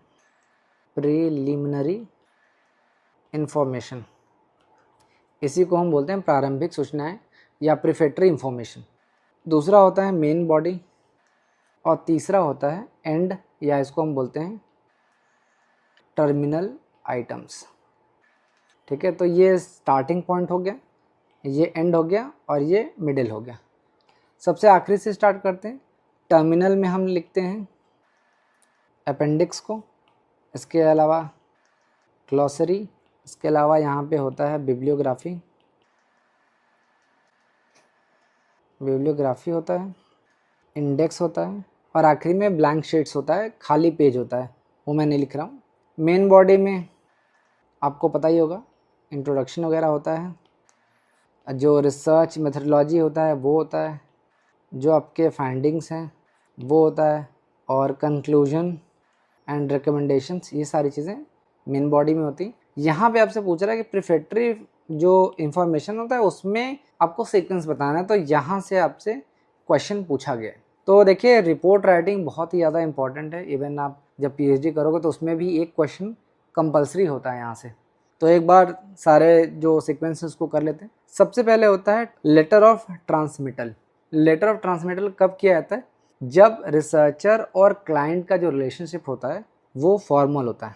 प्रीलिमिनरी इंफॉर्मेशन। इसी को हम बोलते हैं प्रारंभिक सूचनाएं या प्रीफेक्टरी इंफॉर्मेशन। दूसरा होता है मेन बॉडी और तीसरा होता है एंड, या इसको हम बोलते हैं टर्मिनल आइटम्स। ठीक है, तो ये स्टार्टिंग पॉइंट हो गया, ये एंड हो गया और ये मिडिल हो गया। सबसे आखिरी से स्टार्ट करते हैं। टर्मिनल में हम लिखते हैं अपेंडिक्स को, इसके अलावा ग्लॉसरी, इसके अलावा यहाँ पे होता है बिब्लियोग्राफी, बिब्लियोग्राफी होता है, इंडेक्स होता है और आखिरी में ब्लैंक शीट्स होता है, खाली पेज होता है, वो मैं नहीं लिख रहा हूँ। मेन बॉडी में आपको पता ही होगा इंट्रोडक्शन वगैरह होता है, जो रिसर्च मेथडोलॉजी होता है वो होता है, जो आपके फाइंडिंग्स हैं वो होता है, और कंक्लूजन एंड रिकमेंडेशंस, ये सारी चीज़ें मेन बॉडी में होती। यहाँ पे आपसे पूछ रहा है कि प्रिफेक्टरी जो इंफॉर्मेशन होता है उसमें आपको सीक्वेंस बताना है, तो यहाँ से आपसे क्वेश्चन पूछा गया है। तो देखिए रिपोर्ट राइटिंग बहुत ही ज़्यादा इंपॉर्टेंट है, इवन आप जब पीएचडी करोगे तो उसमें भी एक क्वेश्चन कंपलसरी होता है यहाँ से। तो एक बार सारे जो सीक्वेंसेस को कर लेते हैं। सबसे पहले होता है letter of transmittal. Letter of transmittal कब किया जाता है? जब रिसर्चर और क्लाइंट का जो रिलेशनशिप होता है वो फॉर्मल होता है,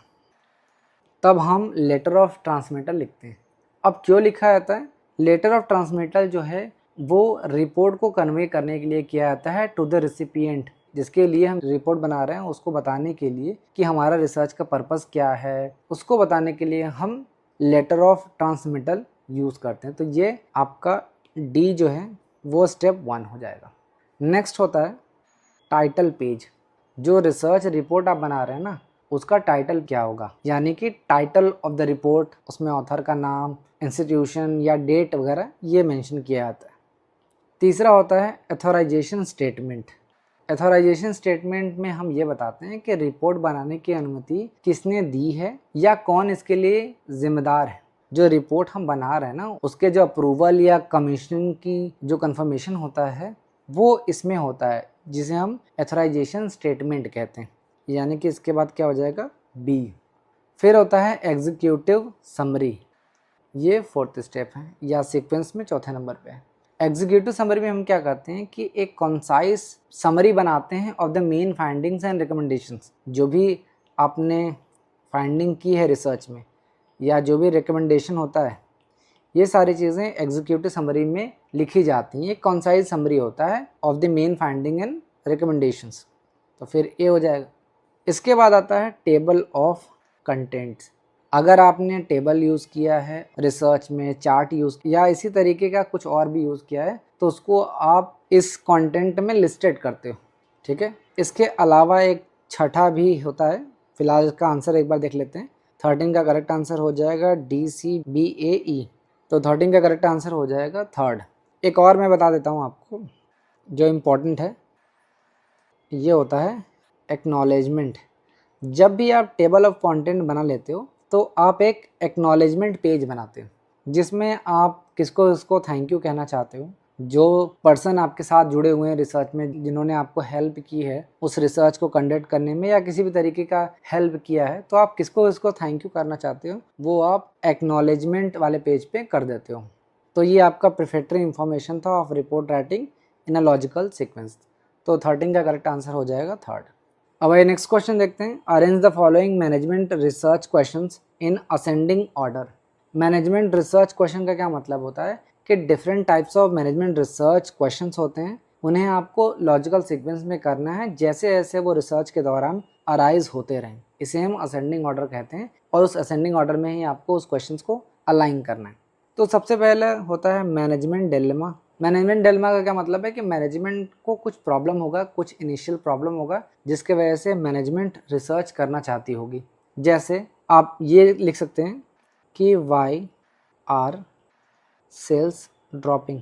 तब हम लेटर ऑफ ट्रांसमिटल लिखते हैं। अब क्यों लिखा जाता है? लेटर ऑफ ट्रांसमिटल जो है वो रिपोर्ट को कन्वे करने के लिए किया जाता है टू द रिसिपिएंट, जिसके लिए हम रिपोर्ट बना रहे हैं उसको बताने के लिए कि हमारा रिसर्च का पर्पस क्या है, उसको बताने के लिए हम लेटर ऑफ ट्रांसमिटल यूज़ करते हैं। तो ये आपका डी जो है वो स्टेप 1 हो जाएगा। नेक्स्ट होता है टाइटल पेज। जो रिसर्च रिपोर्ट आप बना रहे हैं ना, उसका टाइटल क्या होगा, यानी कि टाइटल ऑफ द रिपोर्ट, उसमें ऑथर का नाम, इंस्टीट्यूशन या डेट वगैरह ये मेंशन किया जाता है। तीसरा होता है अथॉराइजेशन स्टेटमेंट। अथॉराइजेशन स्टेटमेंट में हम ये बताते हैं कि रिपोर्ट बनाने की अनुमति किसने दी है या कौन इसके लिए जिम्मेदार है। जो रिपोर्ट हम बना रहे हैं ना, उसके जो अप्रूवल या कमीशन की जो कंफर्मेशन होता है वो इसमें होता है, जिसे हम अथॉराइजेशन स्टेटमेंट कहते हैं। यानी कि इसके बाद क्या हो जाएगा? बी। फिर होता है एग्जीक्यूटिव समरी। ये 4th स्टेप है या सीक्वेंस में 4थे नंबर पे है। एग्जीक्यूटिव समरी में हम क्या करते हैं कि एक कॉन्साइज समरी बनाते हैं of the main findings and recommendations. जो भी आपने फाइंडिंग की है रिसर्च में या जो भी रिकमेंडेशन होता है, ये सारी चीज़ें एग्जीक्यूटिव समरी में लिखी जाती हैं। एक कॉन्साइज समरी होता है of the main finding and recommendations. तो फिर ए हो जाएगा। इसके बाद आता है टेबल ऑफ कंटेंट्स। अगर आपने टेबल यूज़ किया है रिसर्च में, चार्ट यूज़ या इसी तरीके का कुछ और भी यूज़ किया है, तो उसको आप इस कंटेंट में लिस्टेड करते हो, ठीक है। इसके अलावा एक छठा भी होता है। फिलहाल इसका आंसर एक बार देख लेते हैं। 13 का करेक्ट आंसर हो जाएगा DCBAE। तो 13 का करेक्ट आंसर हो जाएगा 3rd। एक और मैं बता देता हूँ आपको जो इम्पोर्टेंट है, ये होता है एक्नॉलेजमेंट। जब भी आप टेबल ऑफ कंटेंट बना लेते हो तो आप एक एक्नॉलेजमेंट पेज बनाते हो, जिसमें आप किसको इसको थैंक यू कहना चाहते हो। जो पर्सन आपके साथ जुड़े हुए हैं रिसर्च में, जिन्होंने आपको हेल्प की है उस रिसर्च को कंडक्ट करने में या किसी भी तरीके का हेल्प किया है, तो आप किसको इसको थैंक यू करना चाहते हो, वो आप एक्नॉलेजमेंट वाले पेज पे कर देते हो। तो ये आपका प्रिफेक्टरी इंफॉर्मेशन था of report writing in a logical sequence. तो 13 का करेक्ट आंसर हो जाएगा 3rd। अब ये नेक्स्ट क्वेश्चन देखते हैं। Arrange the following management research questions in ascending order. Management research question का क्या मतलब होता है कि different types of management research questions होते हैं, उन्हें आपको लॉजिकल सीक्वेंस में करना है जैसे जैसे वो रिसर्च के दौरान अराइज होते रहें। इसे हम असेंडिंग ऑर्डर कहते हैं और उस असेंडिंग ऑर्डर में ही आपको उस क्वेश्चंस को अलाइन करना है। तो सबसे पहले होता है मैनेजमेंट डिलेमा। मैनेजमेंट डिलेमा का क्या मतलब है कि मैनेजमेंट को कुछ प्रॉब्लम होगा, कुछ इनिशियल प्रॉब्लम होगा जिसके वजह से मैनेजमेंट रिसर्च करना चाहती होगी। जैसे आप ये लिख सकते हैं कि वाई आर सेल्स ड्रॉपिंग।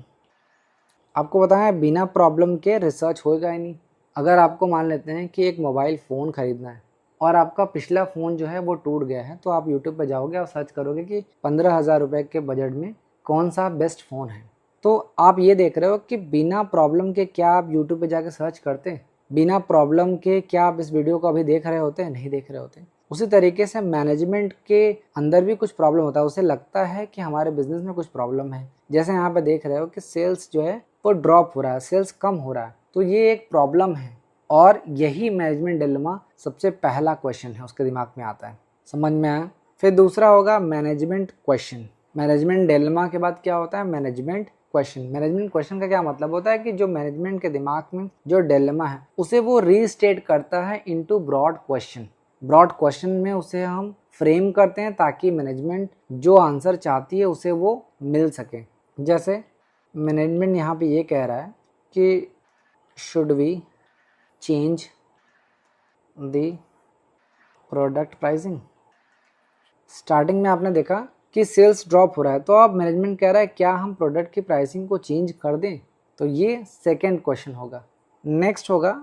आपको पता है बिना प्रॉब्लम के रिसर्च होएगा ही नहीं। अगर आपको मान लेते हैं कि एक मोबाइल फ़ोन ख़रीदना है और आपका पिछला फ़ोन जो है वो टूट गया है, तो आप यूट्यूब पर जाओगे और सर्च करोगे कि 15,000 रुपये के बजट में कौन सा बेस्ट फ़ोन है। तो आप ये देख रहे हो कि बिना प्रॉब्लम के क्या आप यूट्यूब पे जाके सर्च करते हैं? बिना प्रॉब्लम के क्या आप इस वीडियो को अभी देख रहे होते हैं? नहीं देख रहे होते। उसी तरीके से मैनेजमेंट के अंदर भी कुछ प्रॉब्लम होता है। उसे लगता है कि हमारे बिजनेस में कुछ प्रॉब्लम है। जैसे यहाँ पे देख रहे हो कि सेल्स जो है वो ड्रॉप हो रहा है, सेल्स कम हो रहा है, तो ये एक प्रॉब्लम है। और यही मैनेजमेंट डिलेमा सबसे पहला क्वेश्चन है उसके दिमाग में आता है। समझ में आया? फिर दूसरा होगा मैनेजमेंट क्वेश्चन। मैनेजमेंट डिलेमा के बाद क्या होता है? Management question. मैनेजमेंट क्वेश्चन का क्या मतलब होता है कि जो मैनेजमेंट के दिमाग में जो डिलेमा है उसे वो रीस्टेट करता है into broad question. Broad question में उसे हम फ्रेम करते हैं ताकि मैनेजमेंट जो आंसर चाहती है उसे वो मिल सके। जैसे मैनेजमेंट यहाँ पे ये कह रहा है कि should we change the product pricing. Starting में आपने देखा कि सेल्स ड्रॉप हो रहा है, तो अब मैनेजमेंट कह रहा है क्या हम प्रोडक्ट की प्राइसिंग को चेंज कर दें, तो ये सेकंड क्वेश्चन होगा। नेक्स्ट होगा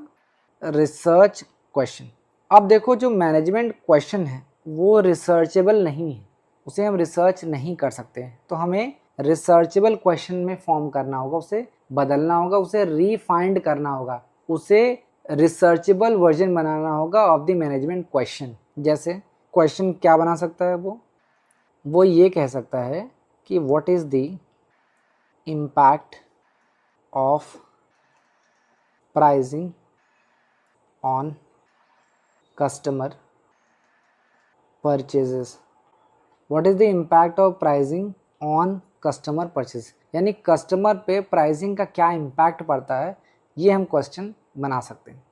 रिसर्च क्वेश्चन। अब देखो जो मैनेजमेंट क्वेश्चन है वो रिसर्चेबल नहीं है, उसे हम रिसर्च नहीं कर सकते हैं, तो हमें रिसर्चेबल क्वेश्चन में फॉर्म करना होगा, उसे बदलना होगा, उसे रीफाइंड करना होगा, उसे रिसर्चेबल वर्जन बनाना होगा ऑफ द मैनेजमेंट क्वेश्चन। जैसे क्वेश्चन क्या बना सकता है वो ये कह सकता है कि what is the impact of pricing on customer purchases. What is the impact of pricing on customer purchase, यानी कस्टमर पे प्राइसिंग का क्या इम्पैक्ट पड़ता है, ये हम क्वेश्चन बना सकते हैं।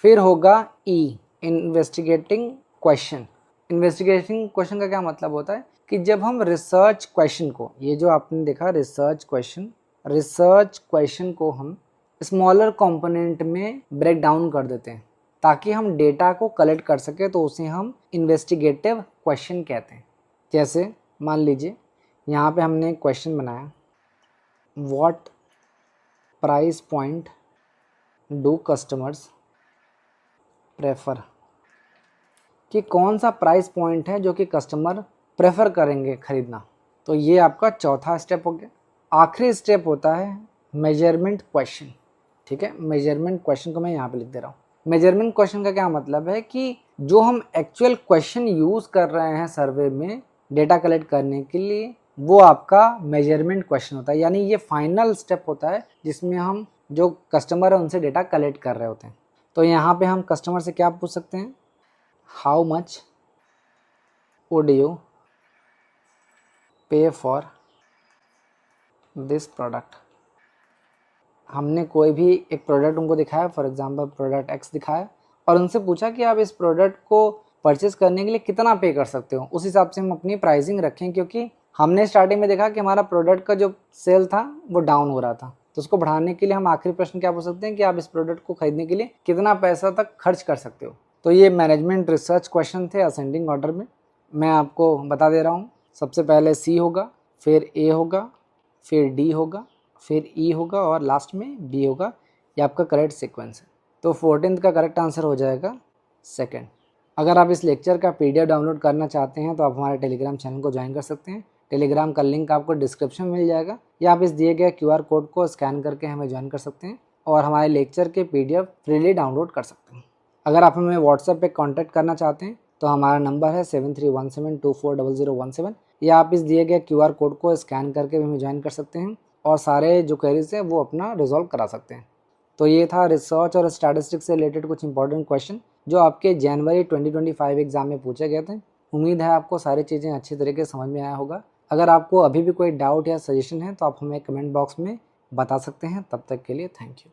फिर होगा ई, इन्वेस्टिगेटिंग क्वेश्चन। इन्वेस्टिगेटिंग क्वेश्चन का क्या मतलब होता है कि जब हम रिसर्च क्वेश्चन को, ये जो आपने देखा रिसर्च क्वेश्चन को हम स्मॉलर कंपोनेंट में ब्रेक डाउन कर देते हैं ताकि हम डेटा को कलेक्ट कर सके, तो उसे हम इन्वेस्टिगेटिव क्वेश्चन कहते हैं। जैसे मान लीजिए यहाँ पे हमने क्वेश्चन बनाया, what price point do customers prefer, कि कौन सा प्राइस पॉइंट है जो कि कस्टमर प्रेफर करेंगे खरीदना। तो ये आपका चौथा स्टेप हो गया। आखिरी स्टेप होता है मेजरमेंट क्वेश्चन। ठीक है, मेजरमेंट क्वेश्चन को मैं यहाँ पे लिख दे रहा हूँ। मेजरमेंट क्वेश्चन का क्या मतलब है कि जो हम एक्चुअल क्वेश्चन यूज़ कर रहे हैं सर्वे में डेटा कलेक्ट करने के लिए, वो आपका मेजरमेंट क्वेश्चन होता है, यानी ये फाइनल स्टेप होता है जिसमें हम जो कस्टमर है उनसे डेटा कलेक्ट कर रहे होते हैं। तो यहाँ पे हम कस्टमर से क्या पूछ सकते हैं, हाउ मच वुड यू पे फॉर दिस प्रोडक्ट। हमने कोई भी एक प्रोडक्ट उनको दिखाया, फॉर एग्जांपल प्रोडक्ट एक्स दिखाया, और उनसे पूछा कि आप इस प्रोडक्ट को परचेज करने के लिए कितना पे कर सकते हो। उस हिसाब से हम अपनी प्राइसिंग रखें, क्योंकि हमने स्टार्टिंग में देखा कि हमारा प्रोडक्ट का जो सेल था वो डाउन हो रहा था, तो उसको बढ़ाने के लिए हम आखिरी प्रश्न क्या पूछ सकते हैं कि आप इस प्रोडक्ट को खरीदने के लिए कितना पैसा तक खर्च कर सकते हो। तो ये मैनेजमेंट रिसर्च क्वेश्चन थे असेंडिंग ऑर्डर में। मैं आपको बता दे रहा हूँ, सबसे पहले सी होगा, फिर ए होगा, फिर डी होगा, फिर ई होगा और लास्ट में बी होगा। ये आपका करेक्ट सीक्वेंस है। तो 14th का करेक्ट आंसर हो जाएगा सेकंड। अगर आप इस लेक्चर का PDF डाउनलोड करना चाहते हैं तो आप हमारे टेलीग्राम चैनल को ज्वाइन कर सकते हैं। टेलीग्राम का लिंक आपको डिस्क्रिप्शन में मिल जाएगा, या आप इस दिए गए QR कोड को स्कैन करके हमें ज्वाइन कर सकते हैं और हमारे लेक्चर के PDF फ्रीली डाउनलोड कर सकते हैं। अगर आप हमें व्हाट्सएप पे कांटेक्ट करना चाहते हैं तो हमारा नंबर है 7317240017, या आप इस दिए गए QR कोड को स्कैन करके भी हमें ज्वाइन कर सकते हैं और सारे जो क्वेरीज हैं वो अपना रिजॉल्व करा सकते हैं। तो ये था रिसर्च और स्टैटिस्टिक्स से रिलेटेड कुछ इंपॉर्टेंट क्वेश्चन जो आपके जनवरी 2025 एग्जाम में पूछे गए थे। उम्मीद है आपको सारी चीज़ें अच्छी तरीके से समझ में आया होगा। अगर आपको अभी भी कोई डाउट या सजेशन है तो आप हमें कमेंट बॉक्स में बता सकते हैं। तब तक के लिए थैंक यू।